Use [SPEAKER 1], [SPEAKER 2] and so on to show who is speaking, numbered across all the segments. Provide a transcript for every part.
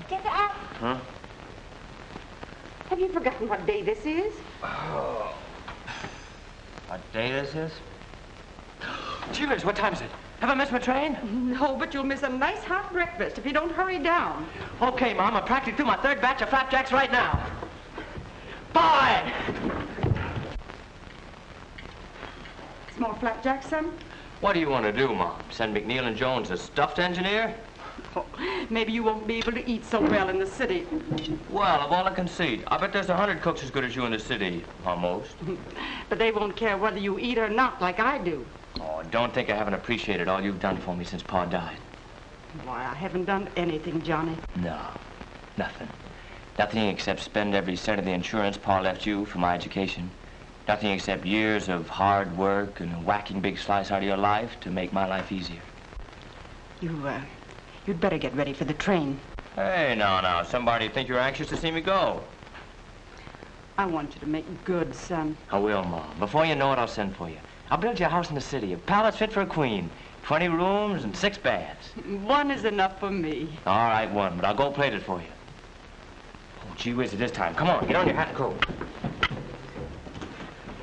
[SPEAKER 1] Get up.
[SPEAKER 2] Huh?
[SPEAKER 1] Have you forgotten what day this is?
[SPEAKER 2] Oh. What day this is?
[SPEAKER 3] Gee whiz, what time is it? Have I missed my train?
[SPEAKER 1] No, but you'll miss a nice hot breakfast if you don't hurry down.
[SPEAKER 3] Okay, Mom, I'm practically through my third batch of flapjacks right now. Bye!
[SPEAKER 1] Some more flapjacks, son?
[SPEAKER 2] What do you want to do, Mom? Send McNeil and Jones a stuffed engineer?
[SPEAKER 1] Oh, maybe you won't be able to eat so well in the city.
[SPEAKER 2] Well, of all the conceit, I bet there's 100 cooks as good as you in the city, almost.
[SPEAKER 1] But they won't care whether you eat or not like I do.
[SPEAKER 2] Oh, don't think I haven't appreciated all you've done for me since Pa died.
[SPEAKER 1] Why, I haven't done anything, Johnny.
[SPEAKER 2] No, nothing. Nothing except spend every cent of the insurance Pa left you for my education. Nothing except years of hard work and a whacking big slice out of your life to make my life easier.
[SPEAKER 1] You'd better get ready for the train.
[SPEAKER 2] Hey, now, somebody think you're anxious to see me go.
[SPEAKER 1] I want you to make good, son.
[SPEAKER 2] I will, Mom. Before you know it, I'll send for you. I'll build you a house in the city, a palace fit for a queen. 20 rooms and 6 baths.
[SPEAKER 1] One is enough for me.
[SPEAKER 2] All right, one, but I'll go plate it for you. Oh, gee whiz, it is time. Come on, get on your hat and coat.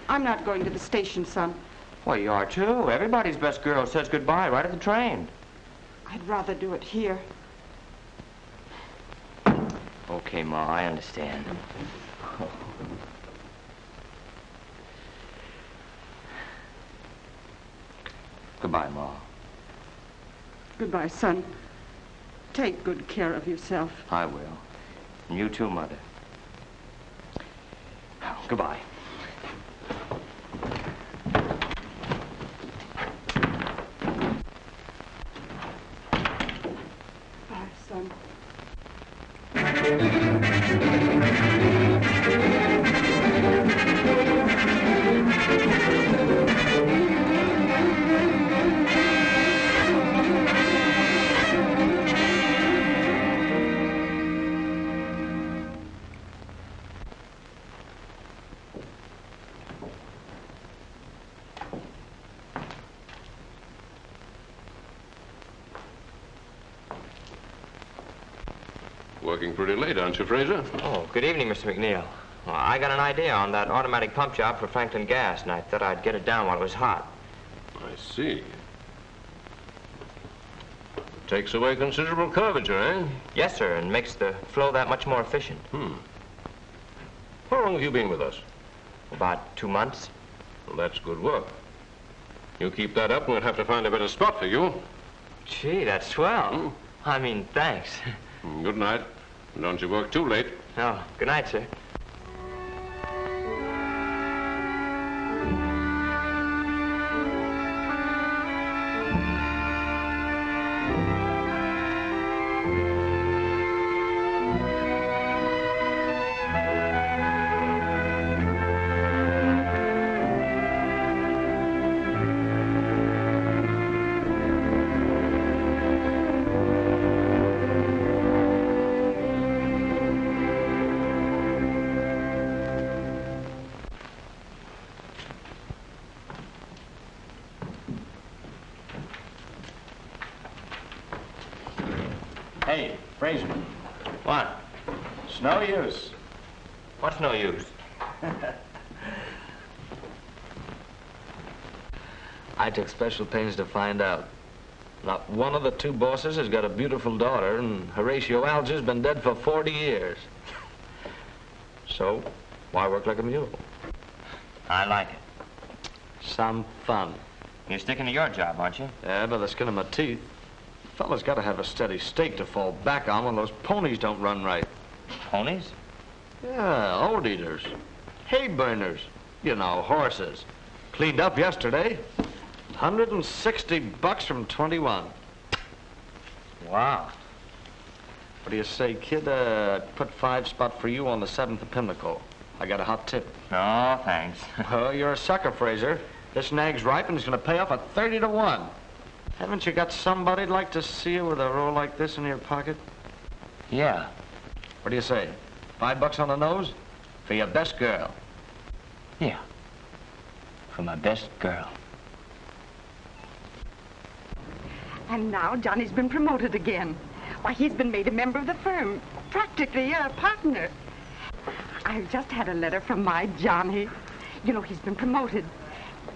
[SPEAKER 1] I'm not going to the station, son.
[SPEAKER 2] Well, you are, too. Everybody's best girl says goodbye right at the train.
[SPEAKER 1] I'd rather do it here.
[SPEAKER 2] Okay, Ma, I understand. Goodbye, Ma.
[SPEAKER 1] Goodbye, son. Take good care of yourself.
[SPEAKER 2] I will. And you too, Mother. Goodbye.
[SPEAKER 1] Bye, son.
[SPEAKER 4] Working pretty late, aren't you, Fraser?
[SPEAKER 2] Oh, good evening, Mr. McNeil. Well, I got an idea on that automatic pump job for Franklin Gas, and I thought I'd get it down while it was hot.
[SPEAKER 4] I see. Takes away considerable curvature, eh?
[SPEAKER 2] Yes, sir, and makes the flow that much more efficient.
[SPEAKER 4] How long have you been with us?
[SPEAKER 2] About 2 months.
[SPEAKER 4] Well, that's good work. You keep that up, and we'll have to find a better spot for you.
[SPEAKER 2] Gee, that's swell. I mean, thanks.
[SPEAKER 4] Good night. And don't you work too late.
[SPEAKER 2] Oh, good night, sir.
[SPEAKER 5] Hey, Fraser.
[SPEAKER 2] What?
[SPEAKER 5] It's no use.
[SPEAKER 2] What's no use?
[SPEAKER 6] I took special pains to find out. Not one of the 2 bosses has got a beautiful daughter, and Horatio Alger's been dead for 40 years. So, why work like a mule?
[SPEAKER 2] I like it.
[SPEAKER 6] Some fun.
[SPEAKER 2] You're sticking to your job, aren't you?
[SPEAKER 6] Yeah, by the skin of my teeth. Fella's got to have a steady stake to fall back on when those ponies don't run right.
[SPEAKER 2] Ponies?
[SPEAKER 6] Yeah, old eaters. Hay burners. You know, horses. Cleaned up yesterday. $160 from 21.
[SPEAKER 2] Wow.
[SPEAKER 6] What do you say, kid? Put 5 spot for you on the 7th of Pimlico. I got a hot tip.
[SPEAKER 2] No, thanks.
[SPEAKER 6] Oh, you're a sucker, Fraser. This nag's ripe and he's going to pay off at 30 to 1. Haven't you got somebody who'd like to see you with a roll like this in your pocket?
[SPEAKER 2] Yeah.
[SPEAKER 6] What do you say? $5 on the nose? For your best girl.
[SPEAKER 2] Yeah. For my best girl.
[SPEAKER 1] And now Johnny's been promoted again. Why, he's been made a member of the firm, practically a partner. I've just had a letter from my Johnny. You know, he's been promoted.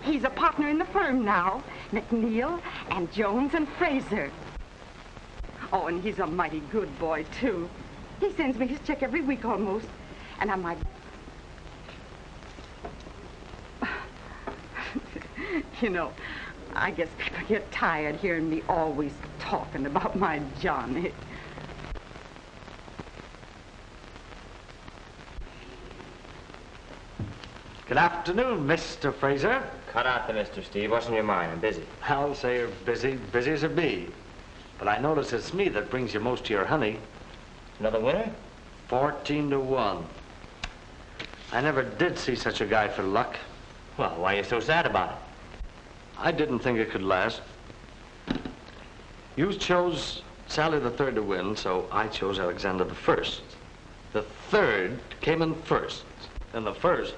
[SPEAKER 1] He's a partner in the firm now. McNeil and Jones and Fraser. Oh, and he's a mighty good boy, too. He sends me his check every week almost. And I'm like... You know, I guess people get tired hearing me always talking about my Johnny.
[SPEAKER 6] Good afternoon, Mr. Fraser.
[SPEAKER 2] Cut out the Mr. Steve. What's in your mind? I'm busy.
[SPEAKER 6] I'll say you're busy, busy as a bee. But I notice it's me that brings you most of your honey.
[SPEAKER 2] Another winner?
[SPEAKER 6] 14 to 1. I never did see such a guy for luck.
[SPEAKER 2] Well, why are you so sad about it?
[SPEAKER 6] I didn't think it could last. You chose Sally the Third to win, so I chose Alexander the First. The third came in first, and the first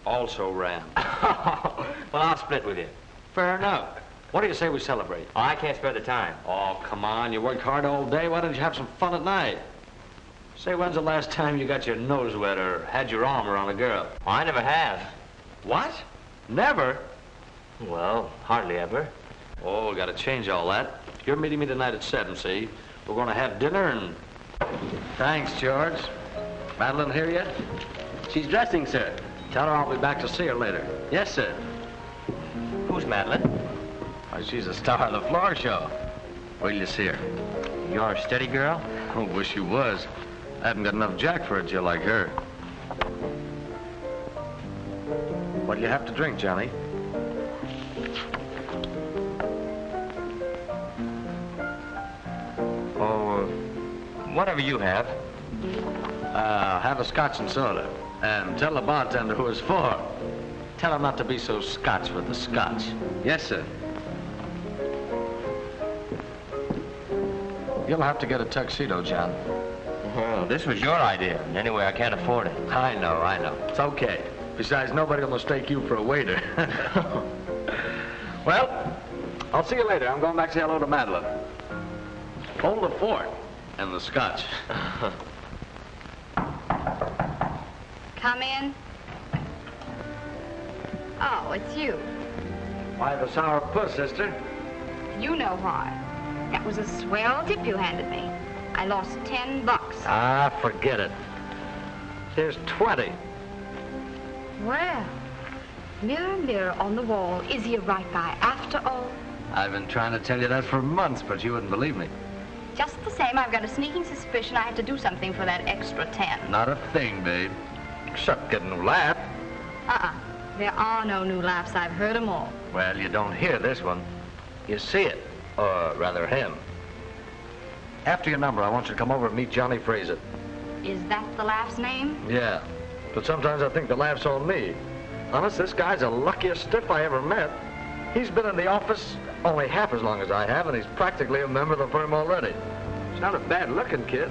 [SPEAKER 6] also ran.
[SPEAKER 2] Well, I'll split with you.
[SPEAKER 6] Fair enough. What do you say we celebrate?
[SPEAKER 2] Oh, I can't spare the time.
[SPEAKER 6] Oh, come on. You worked hard all day. Why don't you have some fun at night? Say, when's the last time you got your nose wet or had your arm around a girl?
[SPEAKER 2] Oh, I never have.
[SPEAKER 6] What? Never?
[SPEAKER 2] Well, hardly ever.
[SPEAKER 6] Oh, we got to change all that. You're meeting me tonight at 7, see? We're going to have dinner and... Thanks, George. Madeline here yet?
[SPEAKER 3] She's dressing, sir.
[SPEAKER 6] Tell her I'll be back to see her later.
[SPEAKER 3] Yes, sir.
[SPEAKER 2] Who's Madeline?
[SPEAKER 6] Why, she's a star of the floor show. Wait till you see her.
[SPEAKER 2] You're a steady girl?
[SPEAKER 6] Oh, wish you was. I haven't got enough jack for a Jill like her. What do you have to drink, Johnny?
[SPEAKER 2] Oh, whatever you have.
[SPEAKER 6] Have a scotch and soda. And tell the bartender who it's for. Tell him not to be so Scotch with the scotch.
[SPEAKER 3] Yes, sir.
[SPEAKER 6] You'll have to get a tuxedo, John.
[SPEAKER 2] Well, this was your idea. And anyway, I can't afford it.
[SPEAKER 6] I know. It's okay. Besides, nobody will mistake you for a waiter. Well, I'll see you later. I'm going back to say hello to Madeline. Hold the fort and the scotch.
[SPEAKER 7] Come in. Oh, it's you.
[SPEAKER 6] Why the sour puss, sister?
[SPEAKER 7] You know why. That was a swell tip you handed me. I lost $10.
[SPEAKER 6] Ah, forget it. Here's 20.
[SPEAKER 7] Well, mirror, mirror on the wall, is he a right guy after all?
[SPEAKER 6] I've been trying to tell you that for months, but you wouldn't believe me.
[SPEAKER 7] Just the same, I've got a sneaking suspicion I have to do something for that extra 10.
[SPEAKER 6] Not a thing, babe. Except getting a laugh.
[SPEAKER 7] There are no new laughs. I've heard them all.
[SPEAKER 6] Well, you don't hear this one. You see it. Or rather, him. After your number, I want you to come over and meet Johnny Fraser.
[SPEAKER 7] Is that the laugh's name?
[SPEAKER 6] Yeah. But sometimes I think the laugh's on me. Honest, this guy's the luckiest stiff I ever met. He's been in the office only half as long as I have, and he's practically a member of the firm already. He's not a bad-looking kid,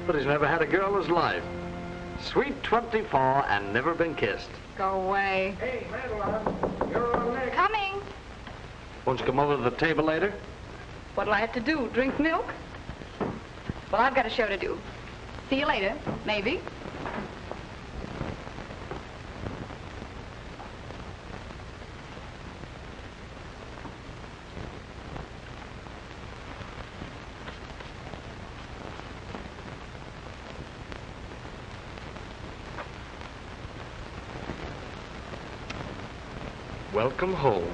[SPEAKER 6] but he's never had a girl in his life. Sweet 24 and never been kissed.
[SPEAKER 7] Go away.
[SPEAKER 6] Hey, Madeline, you're on next.
[SPEAKER 7] Coming.
[SPEAKER 6] Won't you come over to the table later?
[SPEAKER 7] What'll I have to do, drink milk? Well, I've got a show to do. See you later, maybe.
[SPEAKER 6] Welcome home.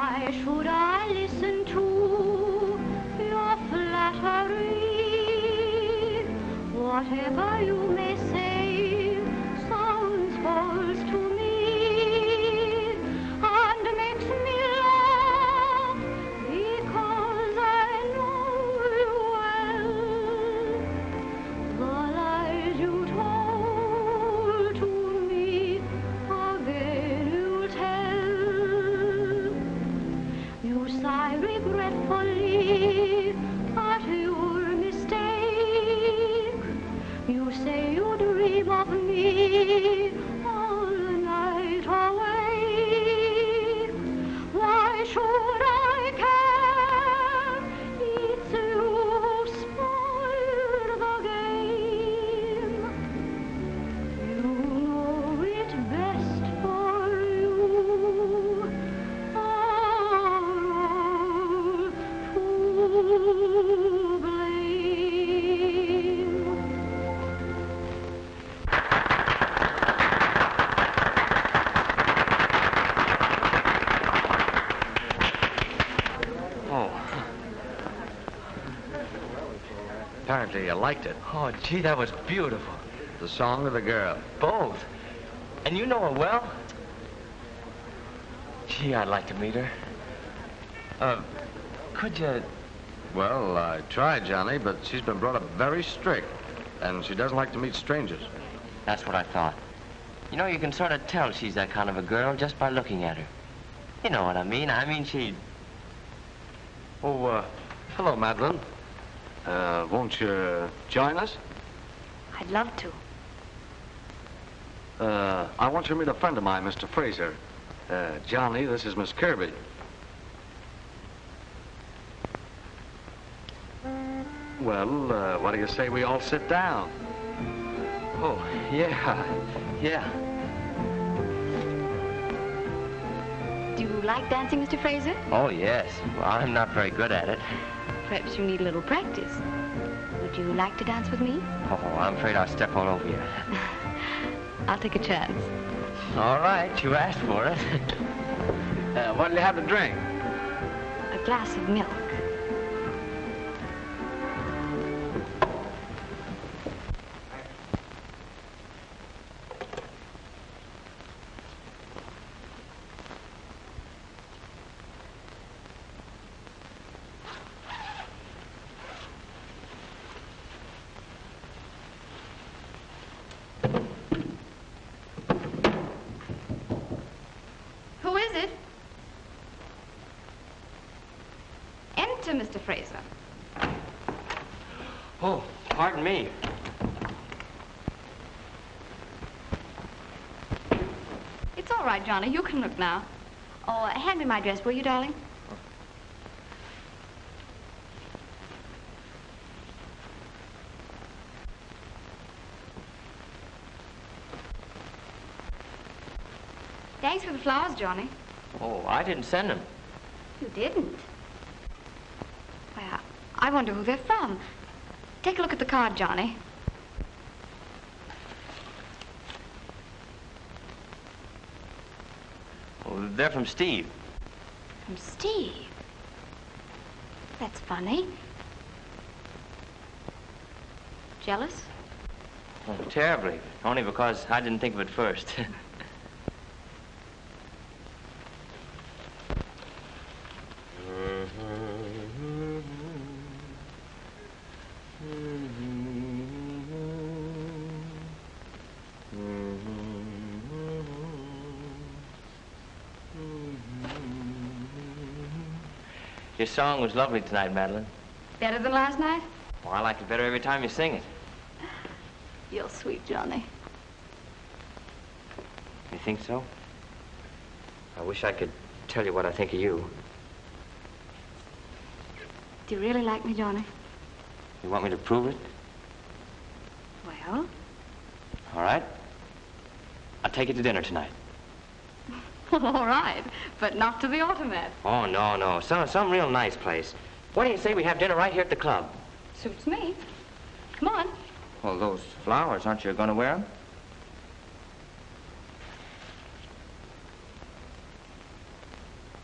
[SPEAKER 8] Why should I listen to your flattery? Whatever you may say sounds false to me and makes me laugh because I know you well. The lies you told to me again you tell. You sigh regretfully at your mistake. You say you dream of me all night awake. Why should I care? It's you who spoiled the game. You know it best for you. Are all to blame.
[SPEAKER 6] Oh. Apparently you liked it.
[SPEAKER 2] Oh, gee, that was beautiful.
[SPEAKER 6] The song or the girl?
[SPEAKER 2] Both. And you know her well? Gee, I'd like to meet her. Could you...
[SPEAKER 6] Well, I tried, Johnny, but she's been brought up very strict, and she doesn't like to meet strangers.
[SPEAKER 2] That's what I thought. You know, you can sort of tell she's that kind of a girl just by looking at her. You know what I mean. I mean, she...
[SPEAKER 6] Oh, hello, Madeline. Won't you join us?
[SPEAKER 7] I'd love to.
[SPEAKER 6] I want you to meet a friend of mine, Mr. Fraser. Johnny, this is Miss Kirby. Well, what do you say we all sit down?
[SPEAKER 2] Oh, yeah. Yeah.
[SPEAKER 7] Do you like dancing, Mr. Fraser?
[SPEAKER 2] Oh, yes. Well, I'm not very good at it.
[SPEAKER 7] Perhaps you need a little practice. Would you like to dance with me?
[SPEAKER 2] Oh, I'm afraid I'll step all over you.
[SPEAKER 7] I'll take a chance.
[SPEAKER 2] All right, you asked for it.
[SPEAKER 6] What'll you have to drink?
[SPEAKER 7] A glass of milk. Who is it? Enter, Mr. Fraser.
[SPEAKER 2] Oh, pardon me.
[SPEAKER 7] It's all right, Johnny. You can look now. Oh, hand me my dress, will you, darling? Thanks for the flowers, Johnny.
[SPEAKER 2] Oh, I didn't send them.
[SPEAKER 7] You didn't? Well, I wonder who they're from. Take a look at the card, Johnny.
[SPEAKER 2] Oh, they're from Steve.
[SPEAKER 7] From Steve. That's funny. Jealous?
[SPEAKER 2] Oh, terribly. Only because I didn't think of it first. Your song was lovely tonight, Madeline.
[SPEAKER 7] Better than last night?
[SPEAKER 2] Well, I like it better every time you sing it.
[SPEAKER 7] You're sweet, Johnny.
[SPEAKER 2] You think so? I wish I could tell you what I think of you.
[SPEAKER 7] Do you really like me, Johnny?
[SPEAKER 2] You want me to prove it?
[SPEAKER 7] Well?
[SPEAKER 2] All right. I'll take you to dinner tonight.
[SPEAKER 7] All right, but not to the Automat.
[SPEAKER 2] Oh, no, no. Some real nice place. Why do you say we have dinner right here at the club?
[SPEAKER 7] Suits me. Come on.
[SPEAKER 2] Well, those flowers, aren't you going to wear them?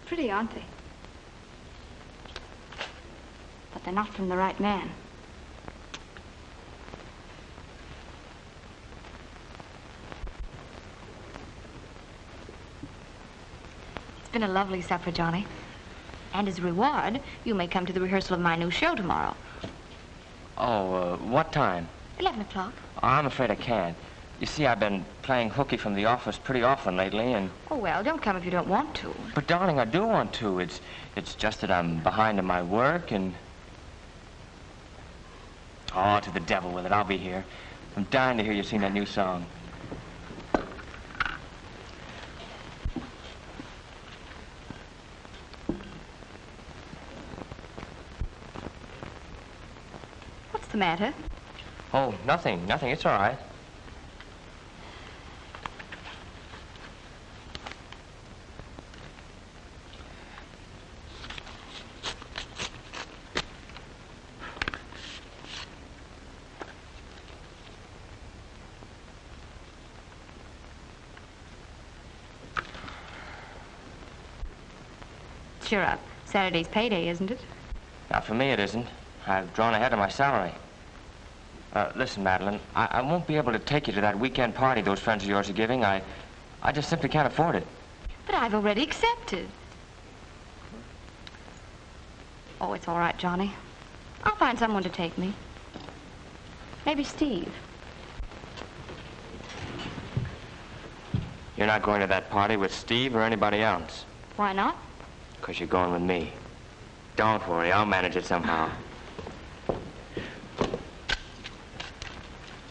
[SPEAKER 7] pretty, aren't they? But they're not from the right man. It's been a lovely supper, Johnny. And as a reward, you may come to the rehearsal of my new show tomorrow.
[SPEAKER 2] Oh, what time?
[SPEAKER 7] 11 o'clock.
[SPEAKER 2] Oh, I'm afraid I can't. You see, I've been playing hooky from the office pretty often lately, and...
[SPEAKER 7] Oh, well, don't come if you don't want to.
[SPEAKER 2] But, darling, I do want to. It's just that I'm behind in my work, and... Oh, to the devil with it. I'll be here. I'm dying to hear you sing that new song.
[SPEAKER 7] What's the matter?
[SPEAKER 2] Oh, nothing. It's all right.
[SPEAKER 7] Cheer up. Saturday's payday, isn't it?
[SPEAKER 2] Now, for me, it isn't. I've drawn ahead of my salary. Listen, Madeline, I won't be able to take you to that weekend party those friends of yours are giving. I just simply can't afford it.
[SPEAKER 7] But I've already accepted. Oh, it's all right, Johnny. I'll find someone to take me. Maybe Steve.
[SPEAKER 2] You're not going to that party with Steve or anybody else?
[SPEAKER 7] Why not?
[SPEAKER 2] Because you're going with me. Don't worry, I'll manage it somehow.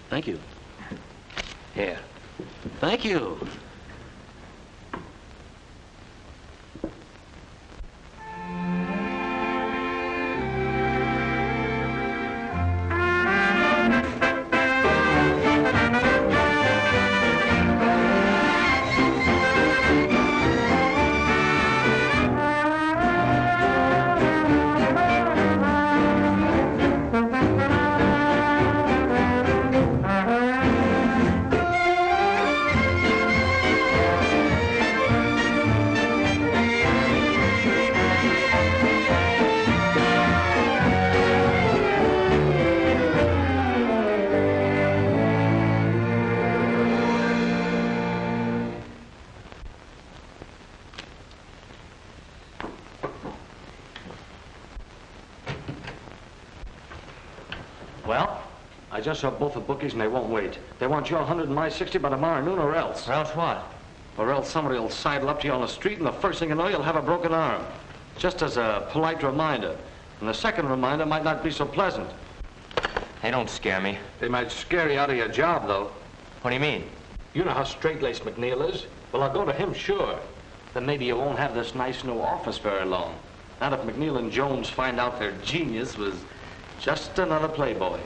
[SPEAKER 3] Thank you.
[SPEAKER 2] Here.
[SPEAKER 3] Thank you.
[SPEAKER 6] Well? I just saw both the bookies and they won't wait. They want your 100 and my 60 by tomorrow noon or else.
[SPEAKER 2] Or else what?
[SPEAKER 6] Or else somebody will sidle up to you on the street and the first thing you know, you'll have a broken arm. Just as a polite reminder. And the second reminder might not be so pleasant.
[SPEAKER 2] They don't scare me.
[SPEAKER 6] They might scare you out of your job, though.
[SPEAKER 2] What do you mean?
[SPEAKER 6] You know how straight-laced McNeil is. Well, I'll go to him, sure. Then maybe you won't have this nice new office very long. Not if McNeil and Jones find out their genius was just another playboy.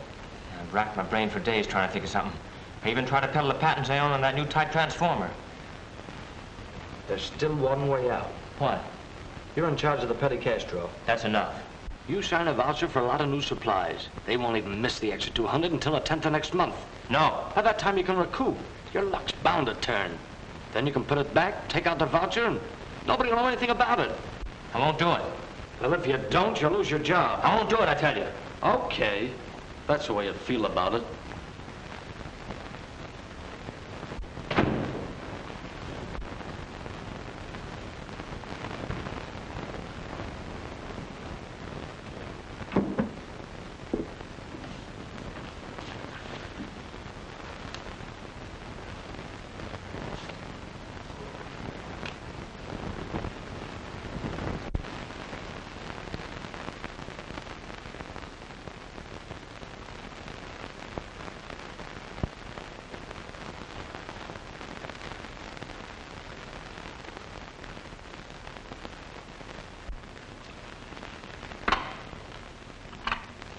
[SPEAKER 2] I've racked my brain for days trying to think of something. I even tried to peddle the patents I own on that new type transformer.
[SPEAKER 6] There's still one way out.
[SPEAKER 2] What?
[SPEAKER 6] You're in charge of the petty cash drawer.
[SPEAKER 2] That's enough.
[SPEAKER 6] You sign a voucher for a lot of new supplies. They won't even miss the extra 200 until the 10th of next month.
[SPEAKER 2] No.
[SPEAKER 6] By that time you can recoup. Your luck's bound to turn. Then you can put it back, take out the voucher, and nobody will know anything about it.
[SPEAKER 2] I won't do it.
[SPEAKER 6] Well, if you don't, you'll lose your job.
[SPEAKER 2] I won't do it, I tell you.
[SPEAKER 6] Okay. That's the way you feel about it.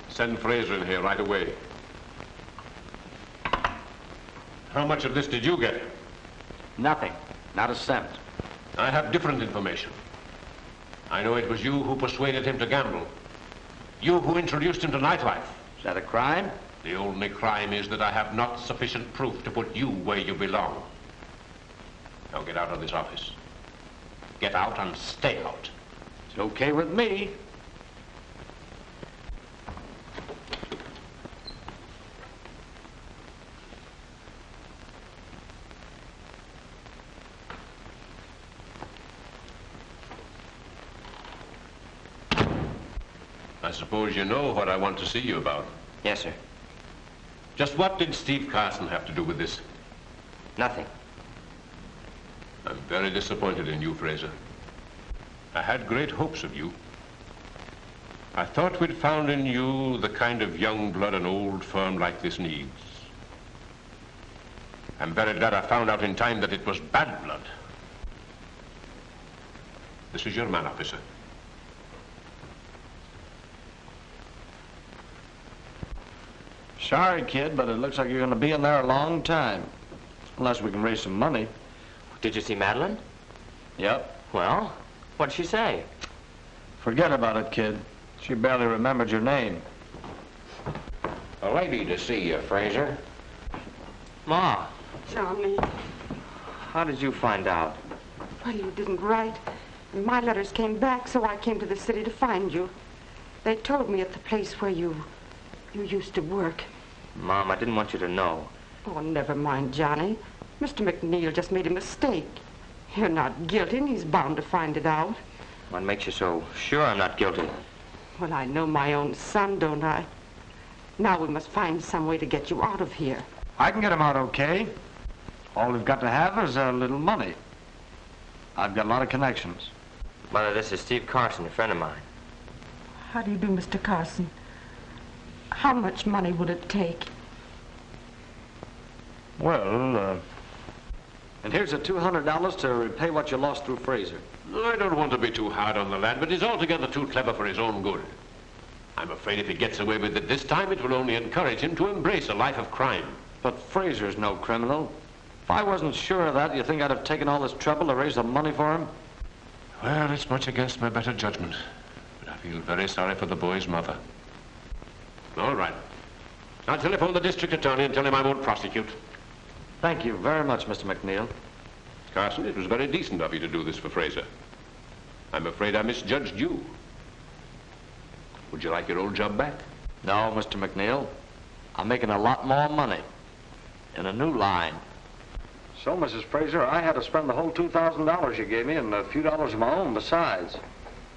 [SPEAKER 4] Send Fraser in here right away. How much of this did you get?
[SPEAKER 6] Nothing. Not a cent.
[SPEAKER 4] I have different information. I know it was you who persuaded him to gamble. You who introduced him to nightlife.
[SPEAKER 6] Is that a crime?
[SPEAKER 4] The only crime is that I have not sufficient proof to put you where you belong. Now get out of this office. Get out and stay out.
[SPEAKER 5] It's okay with me.
[SPEAKER 4] I suppose you know what I want to see you about.
[SPEAKER 2] Yes, sir.
[SPEAKER 4] Just what did Steve Carson have to do with this?
[SPEAKER 2] Nothing.
[SPEAKER 4] I'm very disappointed in you, Fraser. I had great hopes of you. I thought we'd found in you the kind of young blood an old firm like this needs. I'm very glad I found out in time that it was bad blood. This is your man, officer.
[SPEAKER 6] Sorry, kid, but it looks like you're going to be in there a long time. Unless we can raise some money.
[SPEAKER 2] Did you see Madeline?
[SPEAKER 6] Yep.
[SPEAKER 2] Well, what'd she say?
[SPEAKER 6] Forget about it, kid. She barely remembered your name.
[SPEAKER 5] A lady to see you, Fraser.
[SPEAKER 2] Ma,
[SPEAKER 1] Johnny,
[SPEAKER 2] how did you find out?
[SPEAKER 1] well, you didn't write. My letters came back, so I came to the city to find you. They told me at the place where you used to work.
[SPEAKER 2] Mom, I didn't want you to know.
[SPEAKER 1] Oh, never mind, Johnny. Mr. McNeil just made a mistake. You're not guilty, and he's bound to find it out.
[SPEAKER 2] What makes you so sure I'm not guilty?
[SPEAKER 1] Well, I know my own son, don't I? Now we must find some way to get you out of here.
[SPEAKER 6] I can get him out okay. All we've got to have is a little money. I've got a lot of connections.
[SPEAKER 2] Mother, this is Steve Carson, a friend of mine.
[SPEAKER 1] How do you do, Mr. Carson? How much money would it take?
[SPEAKER 6] Well, and here's the $200 to repay what you lost through Fraser.
[SPEAKER 4] I don't want to be too hard on the lad, but he's altogether too clever for his own good. I'm afraid if he gets away with it this time, it will only encourage him to embrace a life of crime.
[SPEAKER 6] But Fraser's no criminal. If I wasn't sure of that, you think I'd have taken all this trouble to raise the money for him?
[SPEAKER 4] Well, it's much against my better judgment, but I feel very sorry for the boy's mother. All right. I'll telephone the district attorney and tell him I won't prosecute.
[SPEAKER 6] Thank you very much, Mr. McNeil.
[SPEAKER 4] Carson, it was very decent of you to do this for Fraser. I'm afraid I misjudged you. Would you like your old job back?
[SPEAKER 6] No, Mr. McNeil. I'm making a lot more money in a new line. So, Mrs. Fraser, I had to spend the whole $2,000 you gave me and a few dollars of my own besides.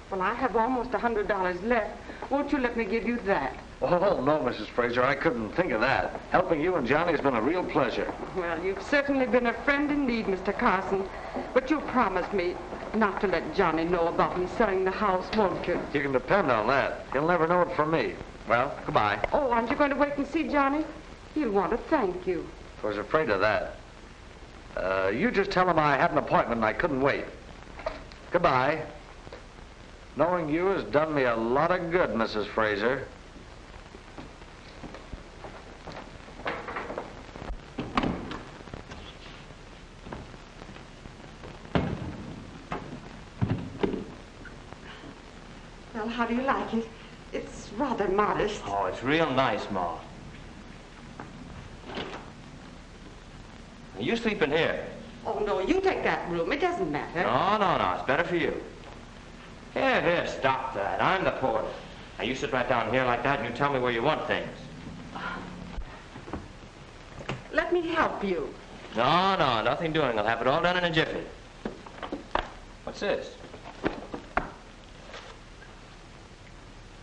[SPEAKER 1] Well, I have almost $100 left. Won't you let me give you that?
[SPEAKER 6] Oh, no, Mrs. Fraser, I couldn't think of that. Helping you and Johnny has been a real pleasure.
[SPEAKER 1] Well, you've certainly been a friend in need, Mr. Carson. But you promised me not to let Johnny know about me selling the house, won't you?
[SPEAKER 6] You can depend on that. He'll never know it from me. Well, goodbye.
[SPEAKER 1] Oh, aren't you going to wait and see Johnny? He'll want to thank you.
[SPEAKER 6] I was afraid of that. You just tell him I had an appointment and I couldn't wait. Goodbye. Knowing you has done me a lot of good, Mrs. Fraser.
[SPEAKER 1] Well, how do you like it? It's rather modest.
[SPEAKER 2] Oh, it's real nice, Ma. You sleep in here.
[SPEAKER 1] Oh, no, you take that room. It doesn't matter.
[SPEAKER 2] No, it's better for you. Here, stop that. I'm the porter. Now, you sit right down here like that and you tell me where you want things.
[SPEAKER 1] Let me help you.
[SPEAKER 2] No, nothing doing. I'll have it all done in a jiffy. What's this?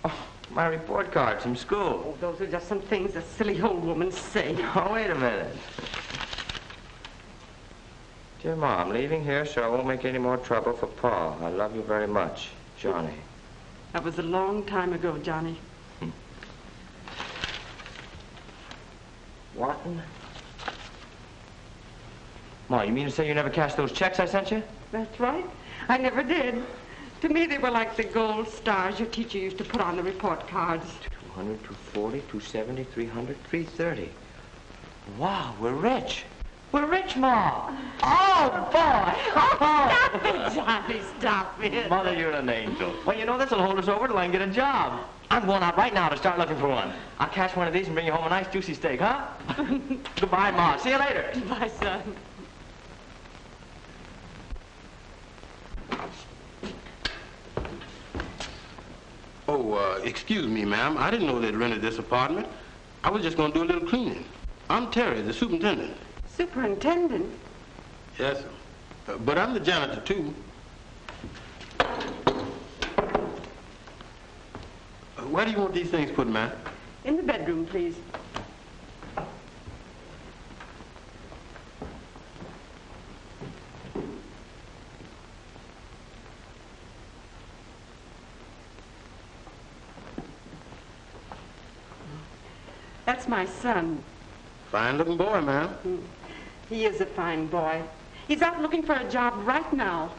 [SPEAKER 2] Oh, my report cards from school.
[SPEAKER 1] Oh, those are just some things a silly old woman say.
[SPEAKER 2] Oh, wait a minute. Dear Ma, I'm leaving here so I won't make any more trouble for Pa. I love you very much. Johnny.
[SPEAKER 1] That was a long time ago, Johnny.
[SPEAKER 2] What? Ma, you mean to say you never cashed those checks I sent you?
[SPEAKER 1] That's right. I never did. To me, they were like the gold stars your teacher used to put on the report cards.
[SPEAKER 2] 200, 240, 270, 300, 330. Wow, we're rich. We're rich, Ma. Oh, boy.
[SPEAKER 1] Stop it, Johnny, stop it.
[SPEAKER 2] Mother, you're an angel. Well, you know, this'll hold us over till I can get a job. I'm going out right now to start looking for one. I'll catch one of these and bring you home a nice juicy steak, huh? Goodbye, Ma. See you later.
[SPEAKER 1] Goodbye, son.
[SPEAKER 9] Oh, excuse me, ma'am. I didn't know they'd rented this apartment. I was just going to do a little cleaning. I'm Terry, the superintendent.
[SPEAKER 1] Superintendent?
[SPEAKER 9] Yes, sir. But I'm the janitor, too. Where do you want these things put, ma'am?
[SPEAKER 1] In the bedroom, please. That's my son.
[SPEAKER 9] Fine-looking boy, ma'am.
[SPEAKER 1] He is a fine boy. He's out looking for a job right now.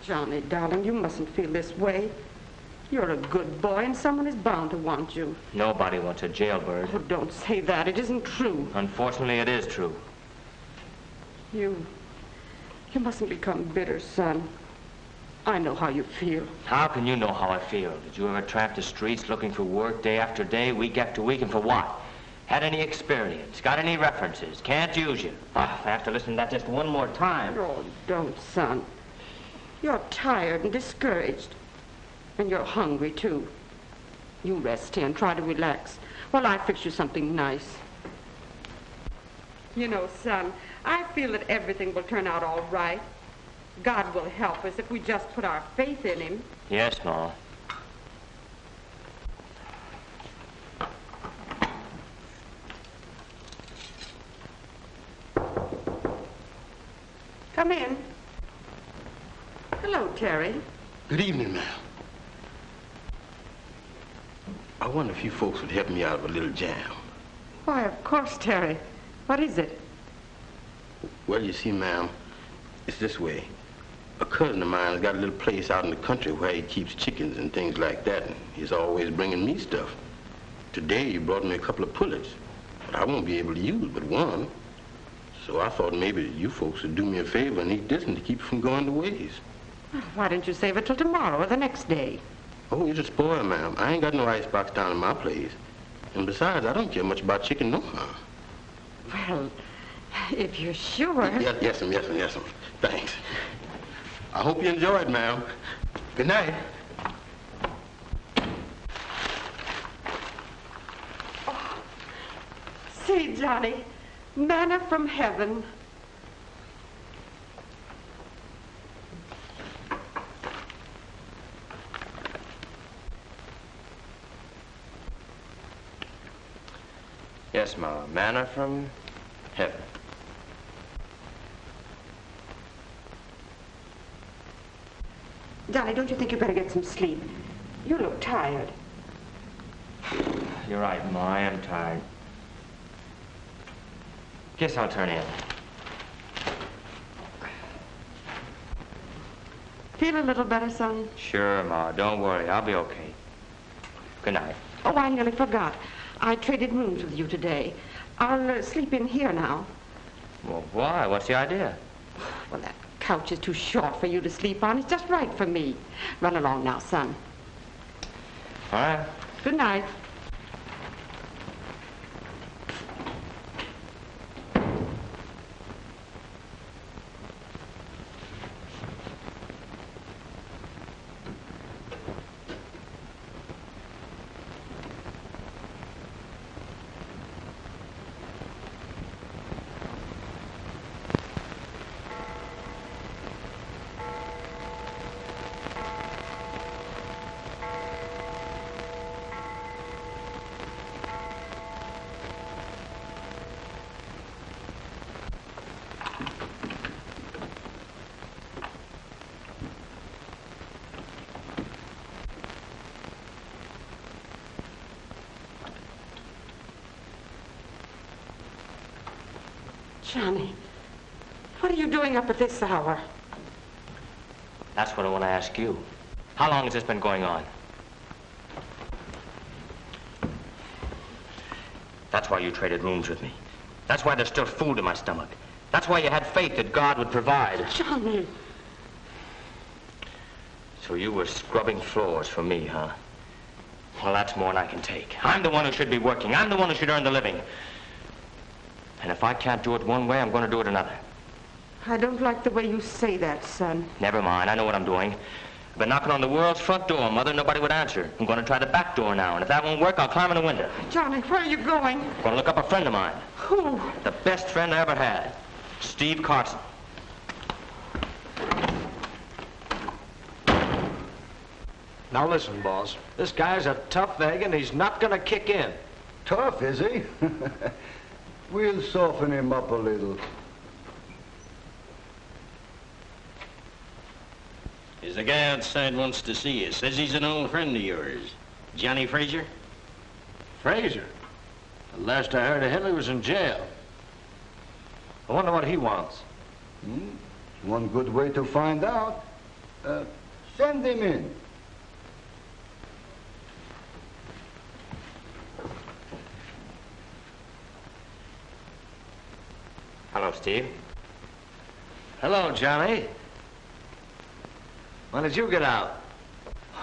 [SPEAKER 1] Johnny, darling, you mustn't feel this way. You're a good boy, and someone is bound to want you.
[SPEAKER 2] Nobody wants a jailbird.
[SPEAKER 1] Oh, don't say that. It isn't true.
[SPEAKER 2] Unfortunately, it is true.
[SPEAKER 1] You mustn't become bitter, son. I know how you feel.
[SPEAKER 2] How can you know how I feel? Did you ever tramp the streets looking for work day after day, week after week, and for what? Had any experience? Got any references? Can't use you. If I have to listen to that just one more time.
[SPEAKER 1] Oh, don't, son. You're tired and discouraged. And you're hungry, too. You rest here and try to relax while I fix you something nice. You know, son, I feel that everything will turn out all right. God will help us if we just put our faith in him.
[SPEAKER 2] Yes, Ma.
[SPEAKER 1] Come in. Hello, Terry.
[SPEAKER 9] Good evening, ma'am. I wonder if you folks would help me out of a little jam.
[SPEAKER 1] Why, of course, Terry. What is it?
[SPEAKER 9] Well, you see, ma'am, it's this way. A cousin of mine has got a little place out in the country where he keeps chickens and things like that, and he's always bringing me stuff. Today, he brought me a couple of pullets, but I won't be able to use but one. So I thought maybe you folks would do me a favor and eat this one to keep it from going to waste.
[SPEAKER 1] Why don't you save it till tomorrow or the next day?
[SPEAKER 9] Oh, you're just spoiled, ma'am. I ain't got no icebox down in my place. And besides, I don't care much about chicken no more.
[SPEAKER 1] Well, if you're sure.
[SPEAKER 9] Yes, ma'am. Thanks. I hope you enjoy it, ma'am. Good night.
[SPEAKER 1] Oh, see, Johnny, manna from heaven.
[SPEAKER 2] Yes, Ma. Manna from heaven.
[SPEAKER 1] Johnny, don't you think you better get some sleep? You look tired.
[SPEAKER 2] You're right, Ma. I am tired. Guess I'll turn in.
[SPEAKER 1] Feel a little better, son?
[SPEAKER 2] Sure, Ma. Don't worry. I'll be okay. Good night.
[SPEAKER 1] Oh, I nearly forgot. I traded rooms with you today. I'll sleep in here now.
[SPEAKER 2] Well, why? What's the idea?
[SPEAKER 1] Well, that couch is too short for you to sleep on. It's just right for me. Run along now, son.
[SPEAKER 2] All right.
[SPEAKER 1] Good night. Johnny, what are you doing up at this hour?
[SPEAKER 2] That's what I want to ask you. How long has this been going on? That's why you traded rooms with me. That's why there's still food in my stomach. That's why you had faith that God would provide.
[SPEAKER 1] Johnny.
[SPEAKER 2] So you were scrubbing floors for me, huh? Well, that's more than I can take. I'm the one who should be working. I'm the one who should earn the living. And if I can't do it one way, I'm going to do it another.
[SPEAKER 1] I don't like the way you say that, son.
[SPEAKER 2] Never mind. I know what I'm doing. I've been knocking on the world's front door, Mother. Nobody would answer. I'm going to try the back door now, and if that won't work, I'll climb in the window.
[SPEAKER 1] Johnny, where are you going?
[SPEAKER 2] I'm going to look up a friend of mine.
[SPEAKER 1] Who?
[SPEAKER 2] The best friend I ever had. Steve Carson.
[SPEAKER 6] Now listen, boss. This guy's a tough egg and he's not gonna kick in.
[SPEAKER 10] Tough, is he? We'll soften him up a little.
[SPEAKER 5] There's a guy outside wants to see you. Says he's an old friend of yours. Johnny Frazier?
[SPEAKER 6] Frazier? The last I heard of him, he was in jail. I wonder what he wants.
[SPEAKER 10] One good way to find out. Send him in.
[SPEAKER 2] Hello, Steve.
[SPEAKER 6] Hello, Johnny. When did you get out?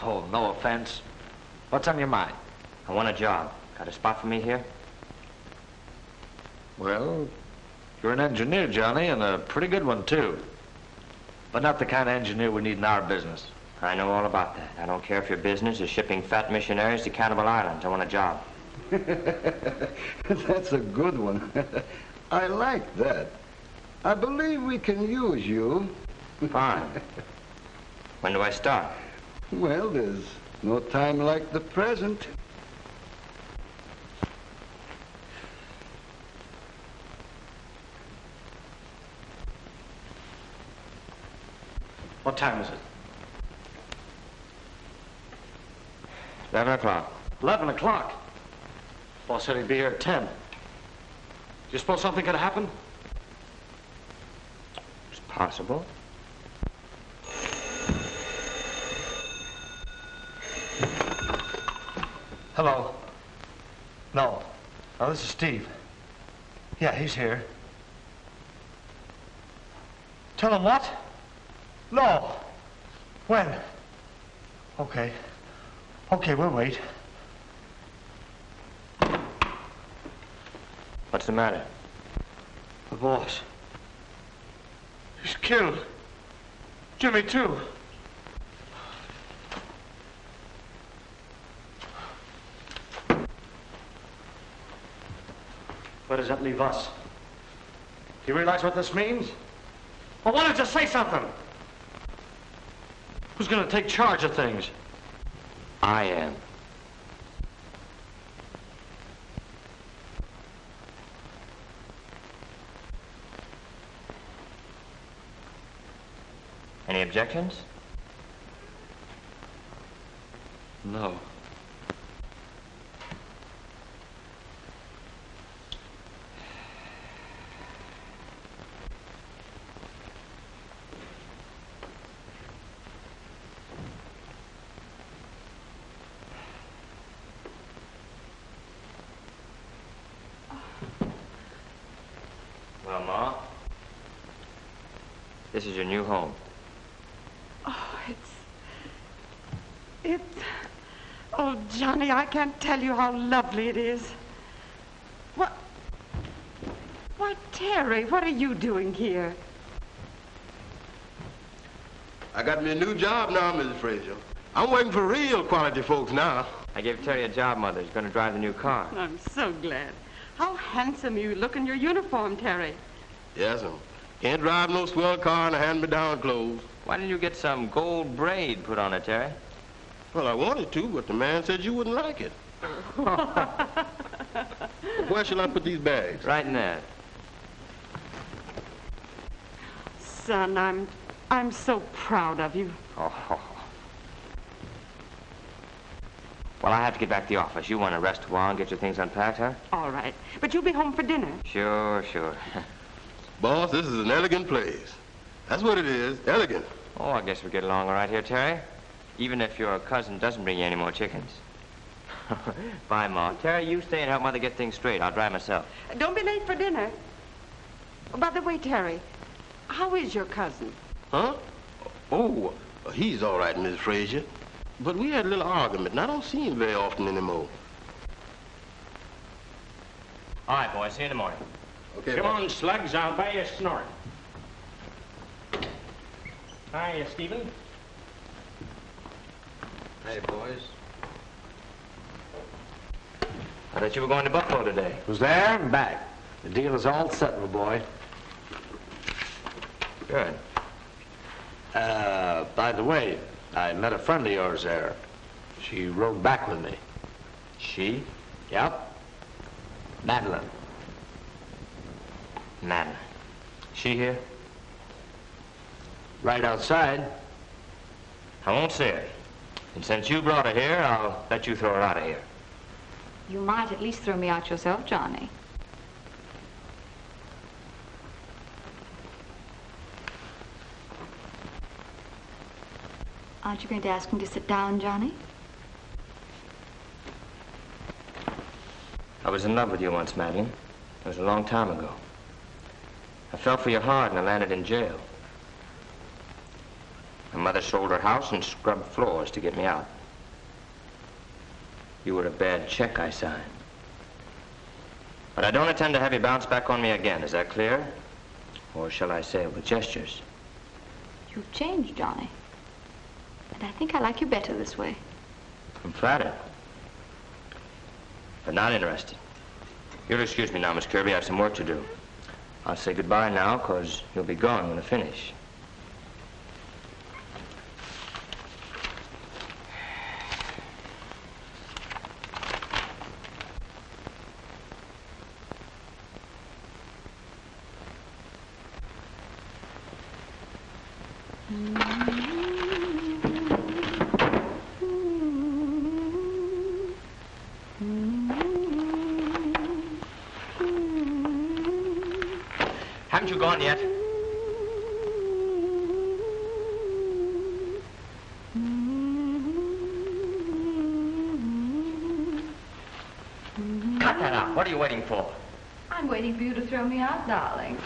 [SPEAKER 6] Oh, no offense. What's on your mind?
[SPEAKER 2] I want a job. Got a spot for me here?
[SPEAKER 6] Well, you're an engineer, Johnny, and a pretty good one, too. But not the kind of engineer we need in our business.
[SPEAKER 2] I know all about that. I don't care if your business is shipping fat missionaries to Cannibal Islands. I want a job.
[SPEAKER 10] That's a good one. I like that. I believe we can use you.
[SPEAKER 2] Fine. When do I start?
[SPEAKER 10] Well, there's no time like the present.
[SPEAKER 6] What time is it?
[SPEAKER 2] 11 o'clock.
[SPEAKER 6] 11 o'clock. Boss said he'd be here at 10. Do you suppose something could happen?
[SPEAKER 2] It's possible.
[SPEAKER 6] Hello. No. Oh, this is Steve. Yeah, he's here. Tell him what? No. When? Okay. Okay, we'll wait.
[SPEAKER 2] What's the matter?
[SPEAKER 6] The boss. He's killed. Jimmy, too. Where does that leave us? Do you realize what this means? Well, why don't you say something? Who's going to take charge of things?
[SPEAKER 2] I am. Any objections?
[SPEAKER 6] No.
[SPEAKER 2] Well, Ma, this is your new home.
[SPEAKER 1] Oh, oh, Johnny, I can't tell you how lovely it is. Why, Terry, what are you doing here?
[SPEAKER 9] I got me a new job now, Mrs. Frazier. I'm working for real quality folks now.
[SPEAKER 2] I gave Terry a job, Mother. He's going to drive the new car.
[SPEAKER 1] I'm so glad. How handsome you look in your uniform, Terry.
[SPEAKER 9] Yes, can't drive no swell car and hand-me-down clothes.
[SPEAKER 2] Why didn't you get some gold braid put on it, Terry?
[SPEAKER 9] Well, I wanted to, but the man said you wouldn't like it. Where shall I put these bags?
[SPEAKER 2] Right in there.
[SPEAKER 1] Son, I'm so proud of you.
[SPEAKER 2] Oh. Well, I have to get back to the office. You want to rest a while and get your things unpacked, huh?
[SPEAKER 1] All right. But you'll be home for dinner.
[SPEAKER 2] Sure.
[SPEAKER 9] Boss, this is an elegant place. That's what it is, elegant.
[SPEAKER 2] Oh, I guess we get along all right here, Terry. Even if your cousin doesn't bring you any more chickens. Bye, Ma. Terry, you stay and help Mother get things straight. I'll drive myself.
[SPEAKER 1] Don't be late for dinner. Oh, by the way, Terry, how is your cousin?
[SPEAKER 9] Huh? Oh, he's all right, Miss Frazier. But we had a little argument, and I don't see him very often anymore.
[SPEAKER 2] All right, boys. See you in the morning.
[SPEAKER 9] Okay,
[SPEAKER 5] Come on, slugs. I'll buy you a snort. Hiya, Stephen.
[SPEAKER 6] Hey, boys.
[SPEAKER 2] I thought you were going to Buffalo today.
[SPEAKER 6] Was there and back. The deal is all set, my boy.
[SPEAKER 2] Good.
[SPEAKER 6] By the way, I met a friend of yours there. She rode back with me.
[SPEAKER 2] She?
[SPEAKER 6] Yep. Madeline.
[SPEAKER 2] Madeline. She here?
[SPEAKER 6] Right outside.
[SPEAKER 2] I won't see her. And since you brought her here, I'll let you throw her out of here.
[SPEAKER 7] You might at least throw me out yourself, Johnny. Aren't you going to ask him to sit down, Johnny?
[SPEAKER 2] I was in love with you once, Madeline. It was a long time ago. I fell for you hard and I landed in jail. My mother sold her house and scrubbed floors to get me out. You were a bad check I signed. But I don't intend to have you bounce back on me again. Is that clear? Or shall I say it with gestures?
[SPEAKER 7] You've changed, Johnny. And I think I like you better this way.
[SPEAKER 2] I'm flattered. But not interested. You'll excuse me now, Miss Kirby. I have some work to do. I'll say goodbye now, because you'll be gone when I finish. Haven't you gone yet? Cut that out. What are you waiting for?
[SPEAKER 7] I'm waiting for you to throw me out, darling.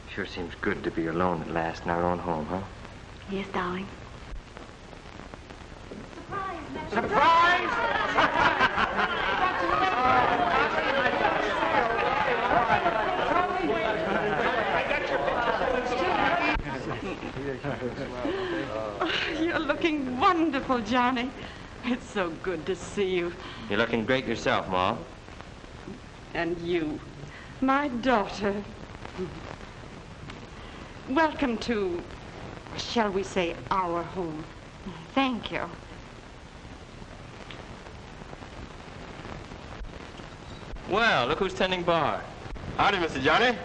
[SPEAKER 7] Sure seems good to be alone at last in our own home, huh? Yes, darling.
[SPEAKER 1] You're looking wonderful, Johnny. It's so good to see you.
[SPEAKER 2] You're looking great yourself, Ma.
[SPEAKER 1] And you, my daughter. Welcome to, shall we say, our home. Thank you.
[SPEAKER 2] Well, look who's tending bar.
[SPEAKER 9] Howdy, Mr. Johnny.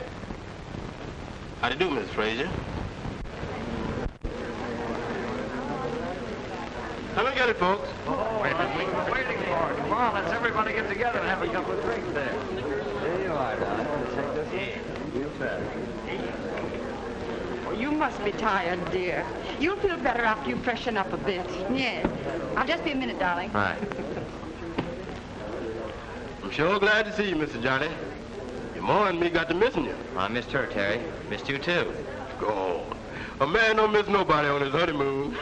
[SPEAKER 9] How do you do, Miss Frazier? Come and get it, folks.
[SPEAKER 6] Wait a minute, we've been waiting for it. Come on, let's everybody get together and have a couple of drinks there. There you are, Don. Take this in. Real fast.
[SPEAKER 1] Oh, you must be tired, dear. You'll feel better after you freshen up a bit.
[SPEAKER 7] Yes. I'll just be a minute, darling.
[SPEAKER 2] Right.
[SPEAKER 9] I'm sure glad to see you, Mr. Johnny. Your ma and me got to missing you.
[SPEAKER 2] I missed her, Terry. Missed you, too.
[SPEAKER 9] Go on. A man don't miss nobody on his honeymoon.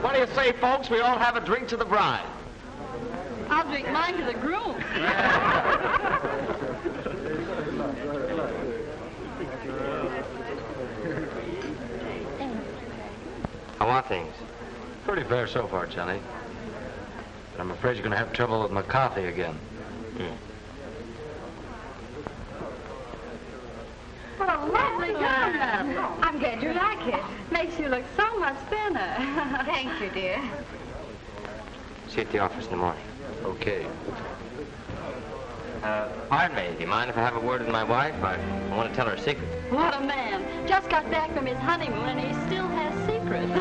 [SPEAKER 6] What do you say, folks? We all have a drink to the bride.
[SPEAKER 7] I'll drink mine to the groom.
[SPEAKER 6] things? Pretty fair so far, Johnny. But I'm afraid you're going to have trouble with McCarthy again.
[SPEAKER 7] What a lovely gun. I'm glad you like it. Makes you look so much thinner. Thank you, dear.
[SPEAKER 2] See you at the office in the morning.
[SPEAKER 6] Okay.
[SPEAKER 2] Pardon me. Do you mind if I have a word with my wife? I want to tell her a secret.
[SPEAKER 7] What a man. Just got back from his honeymoon and he still has secrets.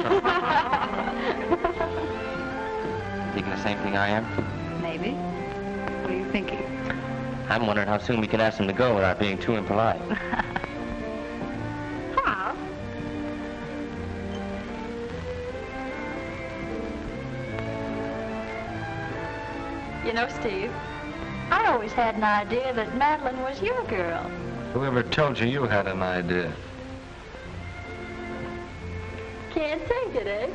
[SPEAKER 2] Thinking the same thing I am?
[SPEAKER 7] Maybe. What are you thinking?
[SPEAKER 2] I'm wondering how soon we can ask them to go without being too impolite.
[SPEAKER 7] How? You know, Steve, I always had an idea that Madeline was your girl.
[SPEAKER 6] Whoever told you you had an idea?
[SPEAKER 7] Can't take it, eh?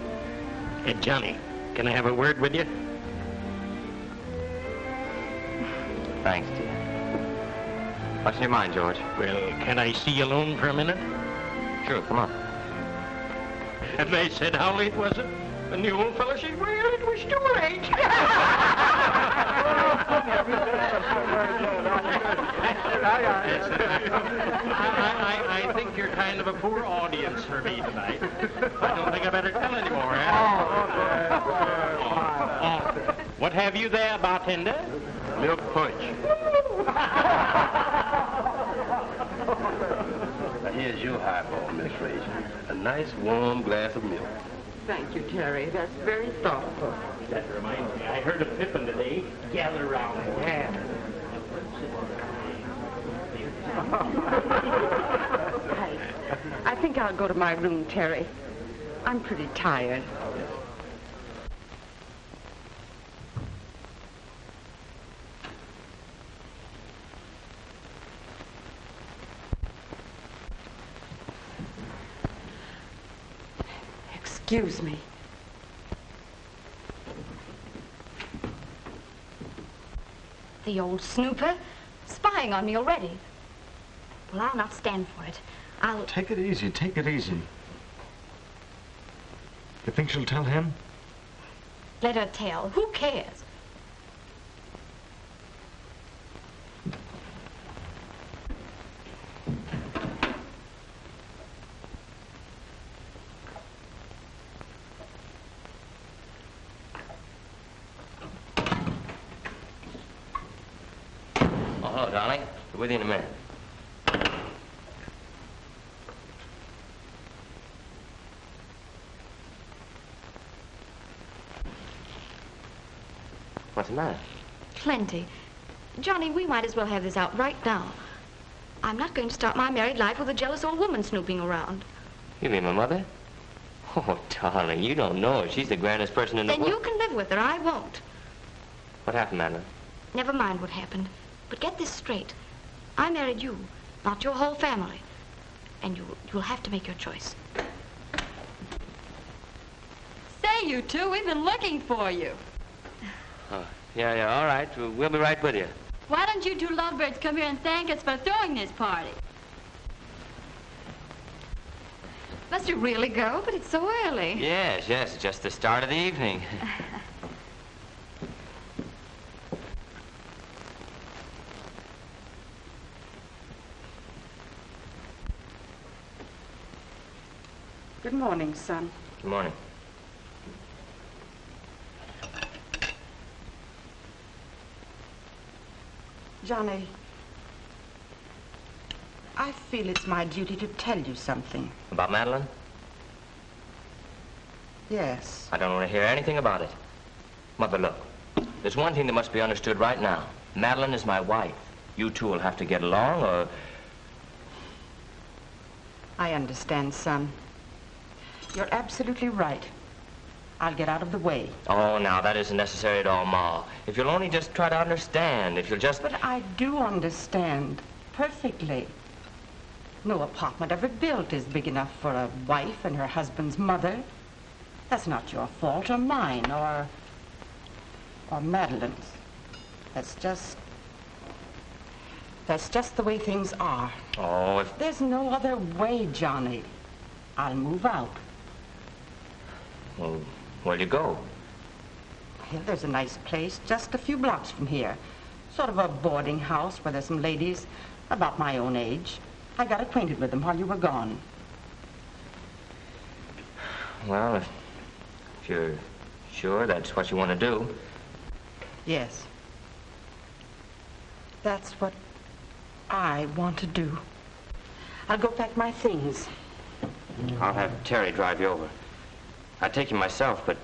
[SPEAKER 5] Hey, Johnny, can I have a word with you?
[SPEAKER 2] Thanks, dear. What's in your mind, George?
[SPEAKER 5] Well, can I see you alone for a minute?
[SPEAKER 2] Sure, come on.
[SPEAKER 5] And they said, how late was it? And the old fellow said, well, it was too late. I think you're kind of a poor audience for me tonight. I don't think I better tell anymore, What have you there, bartender?
[SPEAKER 9] Milk punch. Now, here's your highball, Miss Fraser. A nice, warm glass of milk.
[SPEAKER 1] Thank you, Terry. That's very thoughtful.
[SPEAKER 5] That reminds me, I heard of Pippin today. Gather around.
[SPEAKER 1] Yeah. I think I'll go to my room, Terry. I'm pretty tired. Excuse me.
[SPEAKER 8] The old snooper, spying on me already. Well, I'll not stand for it. I'll...
[SPEAKER 6] Take it easy, take it easy. You think she'll tell him?
[SPEAKER 8] Let her tell. Who cares?
[SPEAKER 2] Oh, hello, darling. Be with you in a minute. What's the matter?
[SPEAKER 8] Plenty. Johnny, we might as well have this out right now. I'm not going to start my married life with a jealous old woman snooping around.
[SPEAKER 2] You mean my mother? Oh, darling, you don't know her. She's the grandest person in the
[SPEAKER 8] Then
[SPEAKER 2] world.
[SPEAKER 8] you can live with her. I won't.
[SPEAKER 2] What happened, Madeline?
[SPEAKER 8] Never mind what happened. But get this straight. I married you, not your whole family. And you'll have to make your choice.
[SPEAKER 7] Say, you two, we've been looking for you.
[SPEAKER 2] Oh, yeah, all right. We'll be right with you.
[SPEAKER 7] Why don't you two lovebirds come here and thank us for throwing this party?
[SPEAKER 8] Must you really go? But it's so early.
[SPEAKER 2] Yes, it's just the start of the evening.
[SPEAKER 1] Good morning, son.
[SPEAKER 2] Good morning.
[SPEAKER 1] Johnny, I feel it's my duty to tell you something.
[SPEAKER 2] About Madeline?
[SPEAKER 1] Yes.
[SPEAKER 2] I don't want to hear anything about it. Mother, look. There's one thing that must be understood right now. Madeline is my wife. You two will have to get along, or...
[SPEAKER 1] I understand, son. You're absolutely right. I'll get out of the way.
[SPEAKER 2] Oh, now, that isn't necessary at all, Ma. If you'll only just try to understand, if you'll just...
[SPEAKER 1] But I do understand perfectly. No apartment ever built is big enough for a wife and her husband's mother. That's not your fault or mine or Madeline's. That's just the way things are.
[SPEAKER 2] Oh, if...
[SPEAKER 1] There's no other way, Johnny. I'll move out.
[SPEAKER 2] Well, where'll you go?
[SPEAKER 1] Well, there's a nice place just a few blocks from here. Sort of a boarding house where there's some ladies about my own age. I got acquainted with them while you were gone.
[SPEAKER 2] Well, if you're sure that's what you want to do.
[SPEAKER 1] Yes. That's what I want to do. I'll go pack my things.
[SPEAKER 2] I'll have Terry drive you over. I'd take you myself, but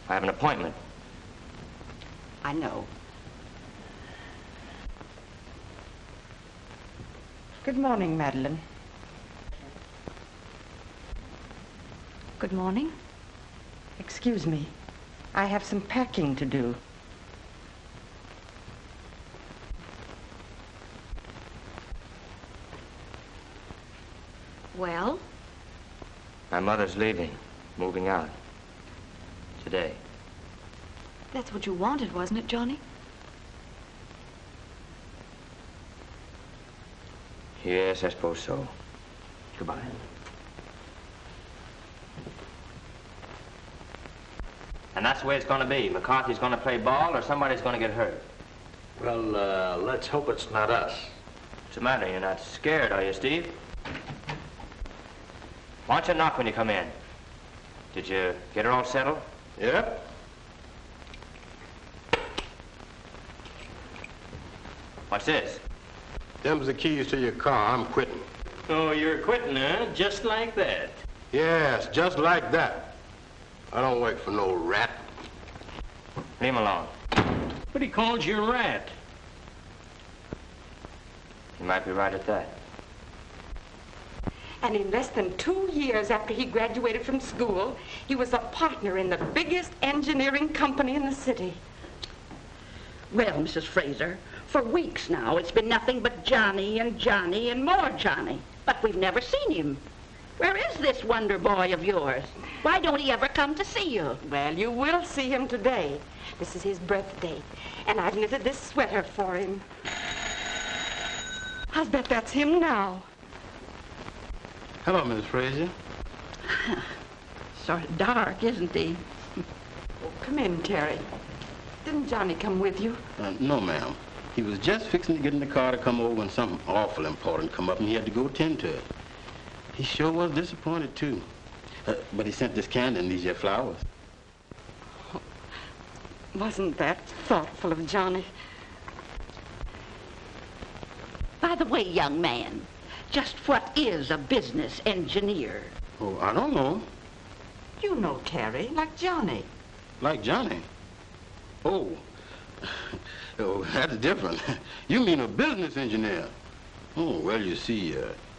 [SPEAKER 2] I have an appointment.
[SPEAKER 1] I know. Good morning, Madeline.
[SPEAKER 8] Good morning.
[SPEAKER 1] Excuse me. I have some packing to do.
[SPEAKER 8] Well?
[SPEAKER 2] My mother's leaving, moving out. Today.
[SPEAKER 8] That's what you wanted, wasn't it, Johnny?
[SPEAKER 2] Yes, I suppose so. Goodbye. And that's the way it's going to be. McCarthy's going to play ball or somebody's going to get hurt.
[SPEAKER 6] Well, let's hope it's not us.
[SPEAKER 2] What's the matter? You're not scared, are you, Steve? Why don't you knock when you come in? Did you get her all settled?
[SPEAKER 9] Yep.
[SPEAKER 2] What's this?
[SPEAKER 9] Them's the keys to your car. I'm quitting.
[SPEAKER 5] Oh, you're quitting, huh? Just like that.
[SPEAKER 9] Yes, just like that. I don't work for no rat.
[SPEAKER 2] Leave him alone.
[SPEAKER 5] But he called you a rat.
[SPEAKER 2] You might be right at that.
[SPEAKER 1] And in less than 2 years after he graduated from school, he was a partner in the biggest engineering company in the city.
[SPEAKER 11] Well, Mrs. Fraser, for weeks now, it's been nothing but Johnny and Johnny and more Johnny. But we've never seen him. Where is this wonder boy of yours? Why don't he ever come to see you?
[SPEAKER 1] Well, you will see him today. This is his birthday, and I've knitted this sweater for him. I'll bet that's him now.
[SPEAKER 9] Hello, Miss Fraser.
[SPEAKER 11] Sort of dark, isn't he?
[SPEAKER 1] Oh, come in, Terry. Didn't Johnny come with you?
[SPEAKER 9] No, ma'am. He was just fixing to get in the car to come over when something awful important come up and he had to go attend to it. He sure was disappointed, too. But he sent this candy and these here flowers.
[SPEAKER 1] Oh, wasn't that thoughtful of Johnny?
[SPEAKER 11] By the way, young man, just what is a business engineer?
[SPEAKER 9] Oh, I don't know.
[SPEAKER 1] You know Terry, like Johnny.
[SPEAKER 9] Like Johnny? Oh. Oh, that's different. You mean a business engineer? Oh, well, you see,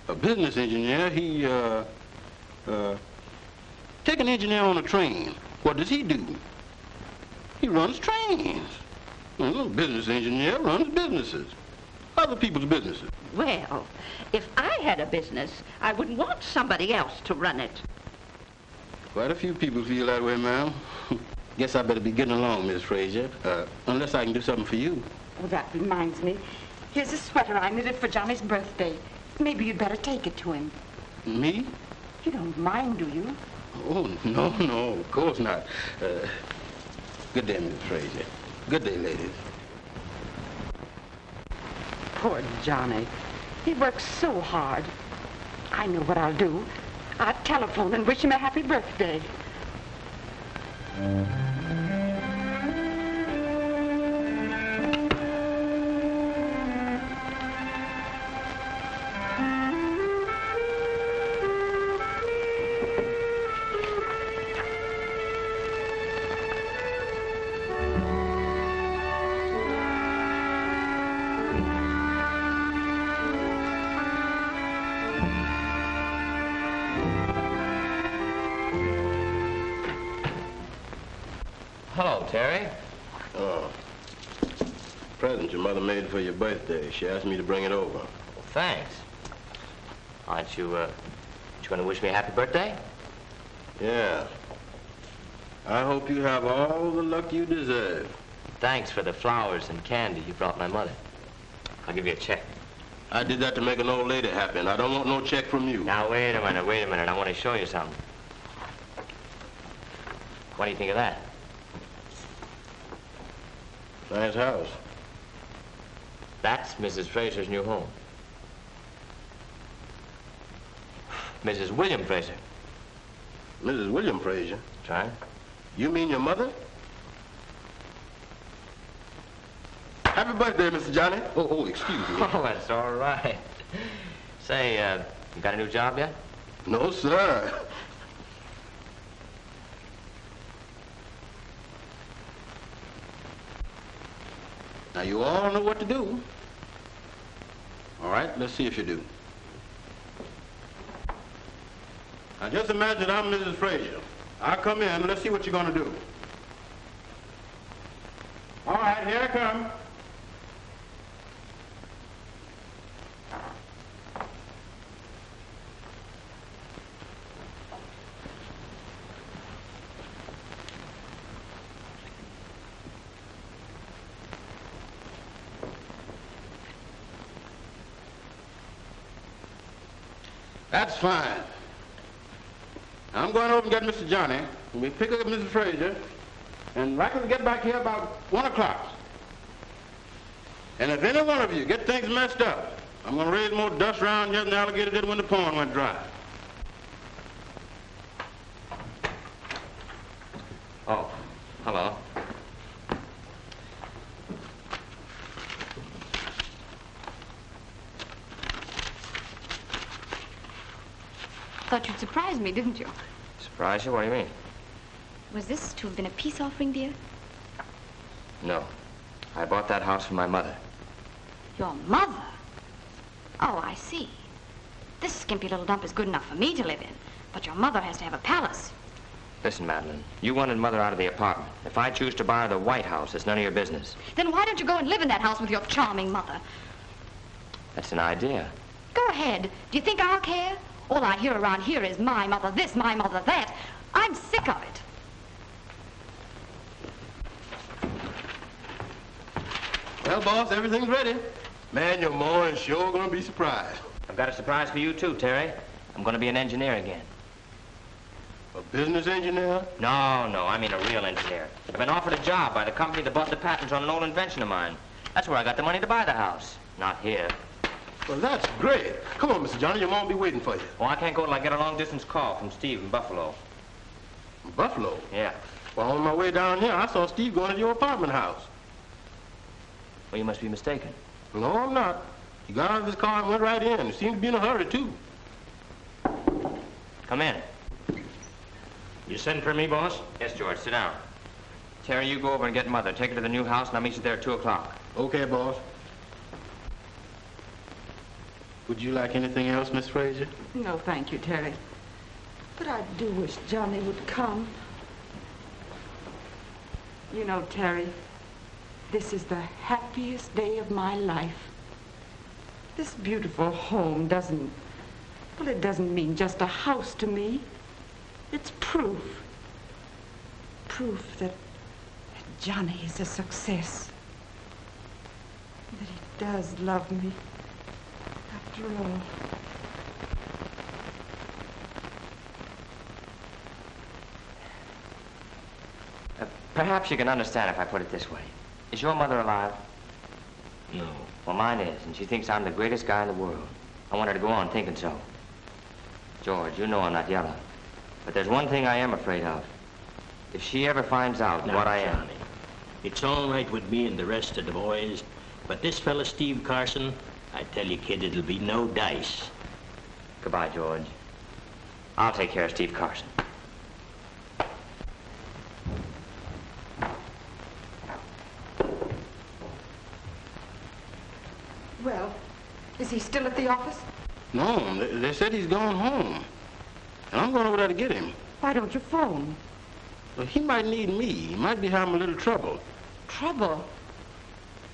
[SPEAKER 9] a business engineer, he, take an engineer on a train. What does he do? He runs trains. Well, a business engineer runs businesses. Other people's businesses.
[SPEAKER 11] Well, if I had a business, I wouldn't want somebody else to run it.
[SPEAKER 9] Quite a few people feel that way, ma'am. Guess I better be getting along, Miss Fraser, unless I can do something for you.
[SPEAKER 1] Oh, that reminds me. Here's a sweater I knitted for Johnny's birthday. Maybe you'd better take it to him.
[SPEAKER 9] Me?
[SPEAKER 1] You don't mind, do you?
[SPEAKER 9] Oh, no, of course not. Good day, Miss Fraser. Good day, ladies.
[SPEAKER 1] Poor Johnny. He works so hard. I know what I'll do. I'll telephone and wish him a happy birthday.
[SPEAKER 2] Hello, Terry.
[SPEAKER 9] Oh. Present your mother made for your birthday. She asked me to bring it over.
[SPEAKER 2] Well, thanks. Aren't you going to wish me a happy birthday?
[SPEAKER 9] Yeah. I hope you have all the luck you deserve.
[SPEAKER 2] Thanks for the flowers and candy you brought my mother. I'll give you a check.
[SPEAKER 9] I did that to make an old lady happy, and I don't want no check from you.
[SPEAKER 2] Now, wait a minute. I want to show you something. What do you think of that?
[SPEAKER 9] Nice house.
[SPEAKER 2] That's Mrs. Fraser's new home. Mrs. William Fraser.
[SPEAKER 9] Mrs. William Fraser?
[SPEAKER 2] That's right.
[SPEAKER 9] You mean your mother? Happy birthday, Mr. Johnny. Oh, excuse me.
[SPEAKER 2] Oh, that's all right. Say, you got a new job yet?
[SPEAKER 9] No, sir. Now, you all know what to do. All right, let's see if you do. Now, just imagine I'm Mrs. Fraser. I'll come in, let's see what you're gonna do. All right, here I come. That's fine. I'm going over and get Mr. Johnny, and we pick up Mrs. Fraser, and likely to get back here about 1 o'clock. And if any one of you get things messed up, I'm going to raise more dust around here than the alligator did when the pond went dry.
[SPEAKER 2] Oh, hello.
[SPEAKER 8] Thought you'd surprise me, didn't you?
[SPEAKER 2] Surprise you? What do you mean?
[SPEAKER 8] Was this to have been a peace offering, dear?
[SPEAKER 2] No. I bought that house for my mother.
[SPEAKER 8] Your mother? Oh, I see. This skimpy little dump is good enough for me to live in, but your mother has to have a palace.
[SPEAKER 2] Listen, Madeline, you wanted Mother out of the apartment. If I choose to buy the White House, it's none of your business.
[SPEAKER 8] Then why don't you go and live in that house with your charming mother?
[SPEAKER 2] That's an idea.
[SPEAKER 8] Go ahead. Do you think I'll care? All I hear around here is my mother this, my mother that. I'm sick of it.
[SPEAKER 9] Well, boss, everything's ready. Man, your ma is sure gonna be surprised.
[SPEAKER 2] I've got a surprise for you, too, Terry. I'm going to be an engineer again.
[SPEAKER 9] A business engineer?
[SPEAKER 2] No, I mean a real engineer. I've been offered a job by the company that bought the patents on an old invention of mine. That's where I got the money to buy the house. Not here.
[SPEAKER 9] Well, that's great. Come on, Mr. Johnny, your mom will be waiting for you.
[SPEAKER 2] Oh, I can't go till I get a long-distance call from Steve in Buffalo.
[SPEAKER 9] Buffalo?
[SPEAKER 2] Yeah.
[SPEAKER 9] Well, on my way down here, I saw Steve going to your apartment house.
[SPEAKER 2] Well, you must be mistaken.
[SPEAKER 9] No, I'm not. He got out of his car and went right in. He seemed to be in a hurry, too.
[SPEAKER 2] Come in.
[SPEAKER 5] You sent for me, boss?
[SPEAKER 2] Yes, George, sit down. Terry, you go over and get Mother. Take her to the new house, and I'll meet you there at 2 o'clock.
[SPEAKER 9] Okay, boss. Would you like anything else, Miss Fraser?
[SPEAKER 1] No, thank you, Terry. But I do wish Johnny would come. You know, Terry, this is the happiest day of my life. This beautiful home doesn't mean just a house to me. It's proof. Proof that Johnny is a success. That he does love me. After all.
[SPEAKER 2] Perhaps you can understand if I put it this way. Is your mother alive?
[SPEAKER 5] No.
[SPEAKER 2] Well, mine is, and she thinks I'm the greatest guy in the world. I want her to go on thinking so. George, you know I'm not yellow. But there's one thing I am afraid of. If she ever finds out
[SPEAKER 5] Now,
[SPEAKER 2] what I am...
[SPEAKER 5] Johnny, it's all right with me and the rest of the boys, but this fella Steve Carson, I tell you, kid, it'll be no dice.
[SPEAKER 2] Goodbye, George. I'll take care of Steve Carson.
[SPEAKER 1] Well, is he still at the office?
[SPEAKER 9] No, they said he's gone home. And I'm going over there to get him.
[SPEAKER 1] Why don't you phone?
[SPEAKER 9] Well, he might need me. He might be having a little trouble.
[SPEAKER 1] Trouble?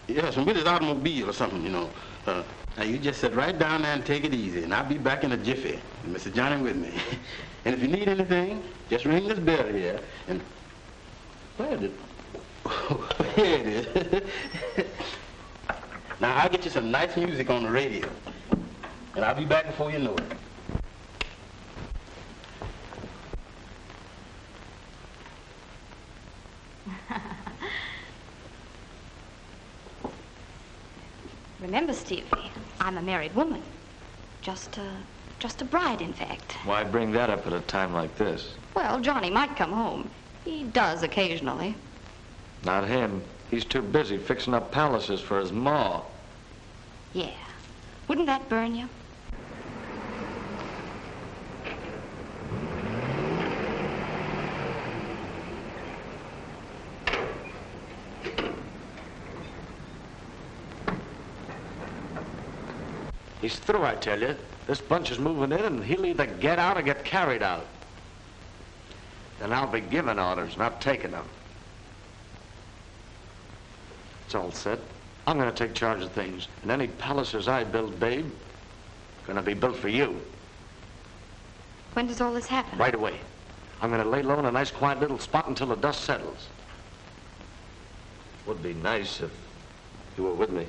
[SPEAKER 9] Yes, and with his automobile or something, you know. Now, you just sit right down there and take it easy, and I'll be back in a jiffy. And Mr. Johnny with me. And if you need anything, just ring this bell here, and... Where is it? Here it is. Now, I'll get you some nice music on the radio. And I'll be back before you know it.
[SPEAKER 8] Remember, Stevie, I'm a married woman. Just a bride, in fact.
[SPEAKER 6] Why bring that up at a time like this?
[SPEAKER 8] Well, Johnny might come home. He does occasionally.
[SPEAKER 6] Not him. He's too busy fixing up palaces for his ma.
[SPEAKER 8] Yeah. Wouldn't that burn you?
[SPEAKER 6] He's through, I tell you. This bunch is moving in, and he'll either get out or get carried out. Then I'll be giving orders, not taking them. It's all set. I'm going to take charge of things. And any palaces I build, babe, going to be built for you.
[SPEAKER 8] When does all this happen?
[SPEAKER 6] Right away. I'm going to lay low in a nice, quiet little spot until the dust settles. Would be nice if you were with me.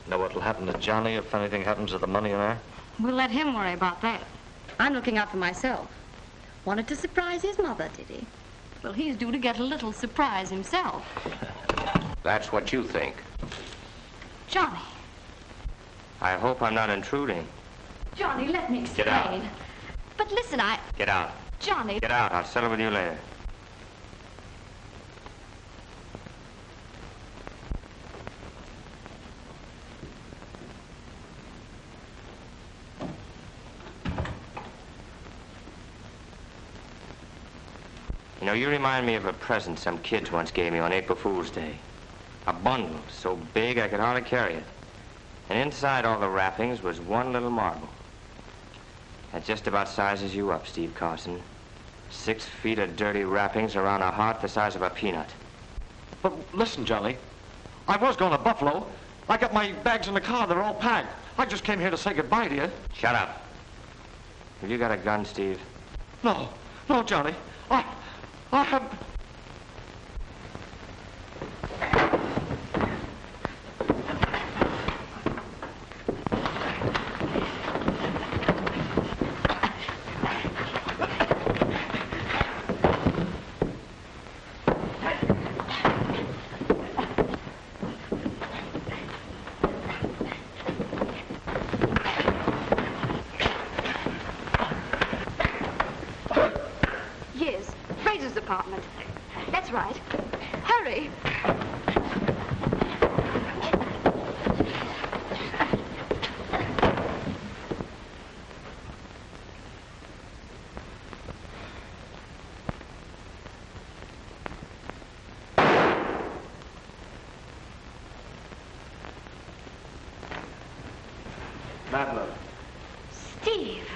[SPEAKER 6] Know what'll happen to Johnny if anything happens to the money in there?
[SPEAKER 8] We'll let him worry about that. I'm looking out for myself. Wanted to surprise his mother, did he? Well, he's due to get a little surprise himself.
[SPEAKER 2] That's what you think.
[SPEAKER 8] Johnny.
[SPEAKER 2] I hope I'm not intruding.
[SPEAKER 8] Johnny, let me explain.
[SPEAKER 2] Get out.
[SPEAKER 8] But listen,
[SPEAKER 2] Get out.
[SPEAKER 8] Johnny.
[SPEAKER 2] Get out. I'll settle with you later. You know, you remind me of a present some kids once gave me on April Fool's Day. A bundle so big I could hardly carry it. And inside all the wrappings was one little marble. That just about sizes you up, Steve Carson. 6 feet of dirty wrappings around a heart the size of a peanut.
[SPEAKER 6] But listen, Johnny. I was going to Buffalo. I got my bags in the car. They're all packed. I just came here to say goodbye to you.
[SPEAKER 2] Shut up. Have you got a gun, Steve?
[SPEAKER 6] No, Johnny. I haven't.
[SPEAKER 8] Yes, Fraser's apartment. That's right. Hurry.
[SPEAKER 6] Madeline.
[SPEAKER 8] Steve.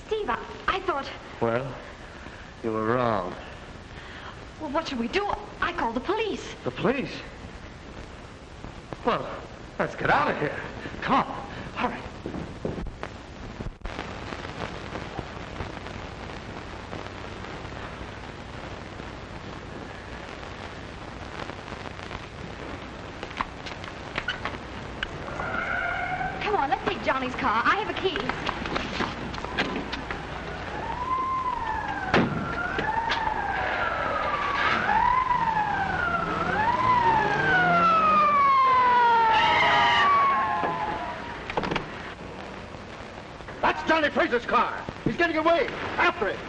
[SPEAKER 8] Steve, I thought...
[SPEAKER 6] Well, you were wrong.
[SPEAKER 8] Well, what should we do? I called the police.
[SPEAKER 6] The police? Well, let's get out of here. Come on, hurry.
[SPEAKER 8] Come on, let's take Johnny's car. I have a key.
[SPEAKER 6] That's Johnny Fraser's car. He's getting away. After it.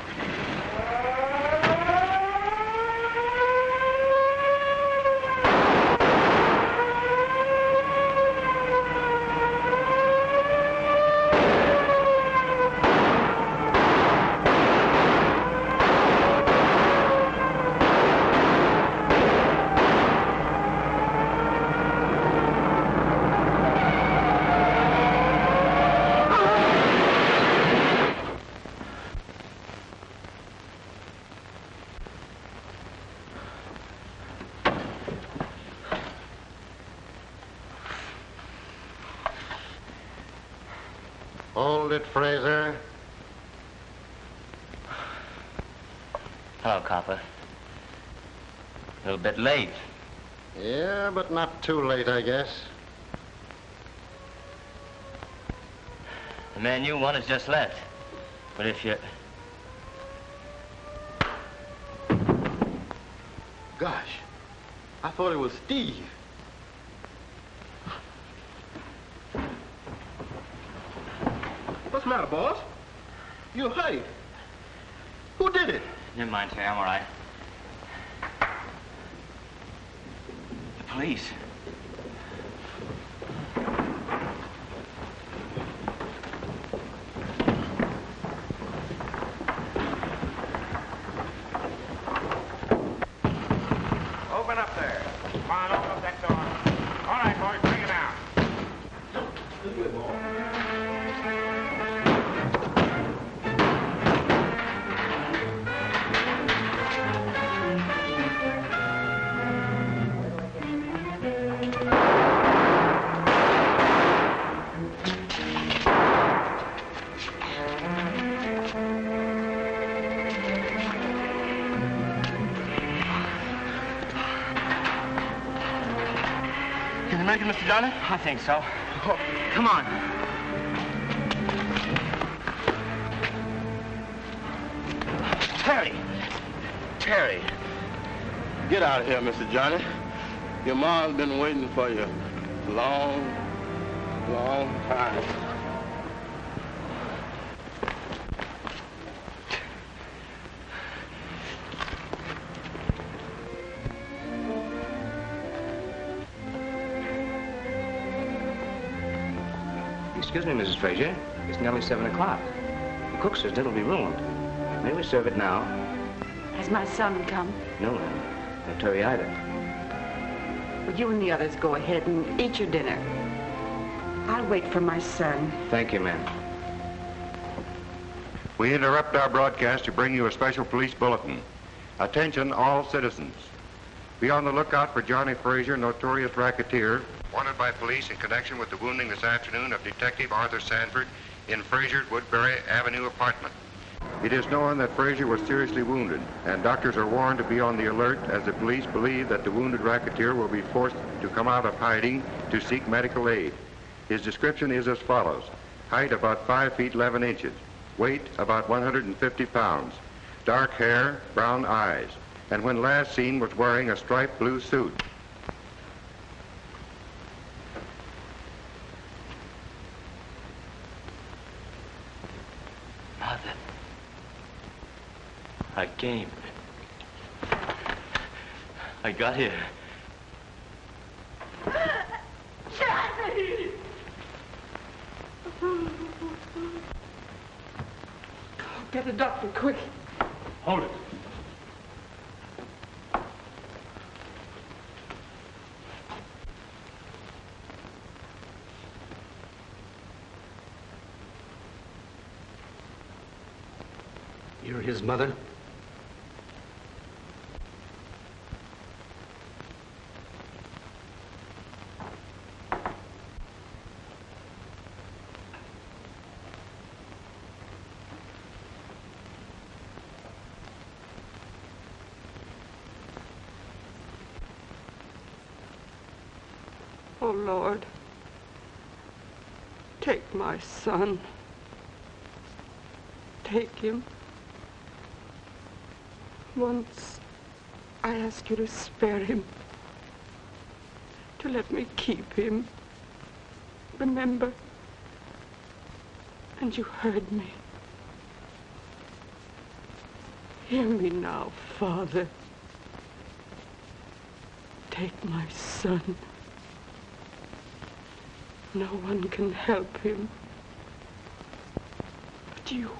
[SPEAKER 6] Hold it, Fraser.
[SPEAKER 2] Hello, Copper. A little bit late.
[SPEAKER 6] Yeah, but not too late, I guess.
[SPEAKER 2] The man you want has just left. But if you...
[SPEAKER 9] Gosh, I thought it was Steve. What's the matter, boss? You're hurt. Who did it?
[SPEAKER 2] Never mind, Terry. I'm all right. The police.
[SPEAKER 12] Open up there. Come on, open up that door. All right, boys, bring it out.
[SPEAKER 2] Can you make it, Mr. Johnny? I think so. Oh, come on.
[SPEAKER 9] Terry! Terry! Get out of here, Mr. Johnny. Your mom's been waiting for you a long, long time.
[SPEAKER 3] Excuse me, Mrs. Frazier. It's nearly 7 o'clock. The cook says dinner'll be ruined. May we serve it now?
[SPEAKER 1] Has my son come?
[SPEAKER 3] No, ma'am. No Terry either.
[SPEAKER 1] Well, you and the others go ahead and eat your dinner. I'll wait for my son.
[SPEAKER 3] Thank you, ma'am.
[SPEAKER 13] We interrupt our broadcast to bring you a special police bulletin. Attention, all citizens. Be on the lookout for Johnny Frazier, notorious racketeer, wanted by police in connection with the wounding this afternoon of Detective Arthur Sanford in Frazier's Woodbury Avenue apartment. It is known that Frazier was seriously wounded, and doctors are warned to be on the alert as the police believe that the wounded racketeer will be forced to come out of hiding to seek medical aid. His description is as follows: height about 5 feet 11 inches, weight about 150 pounds, dark hair, brown eyes, and when last seen was wearing a striped blue suit.
[SPEAKER 2] Mother. I came. I got here.
[SPEAKER 1] Johnny! Get a doctor, quick.
[SPEAKER 4] Hold it.
[SPEAKER 3] You're his mother?
[SPEAKER 1] Oh, Lord, take my son. Take him. Once I asked you to spare him, to let me keep him. Remember? And you heard me. Hear me now, Father. Take my son. No one can help him but you.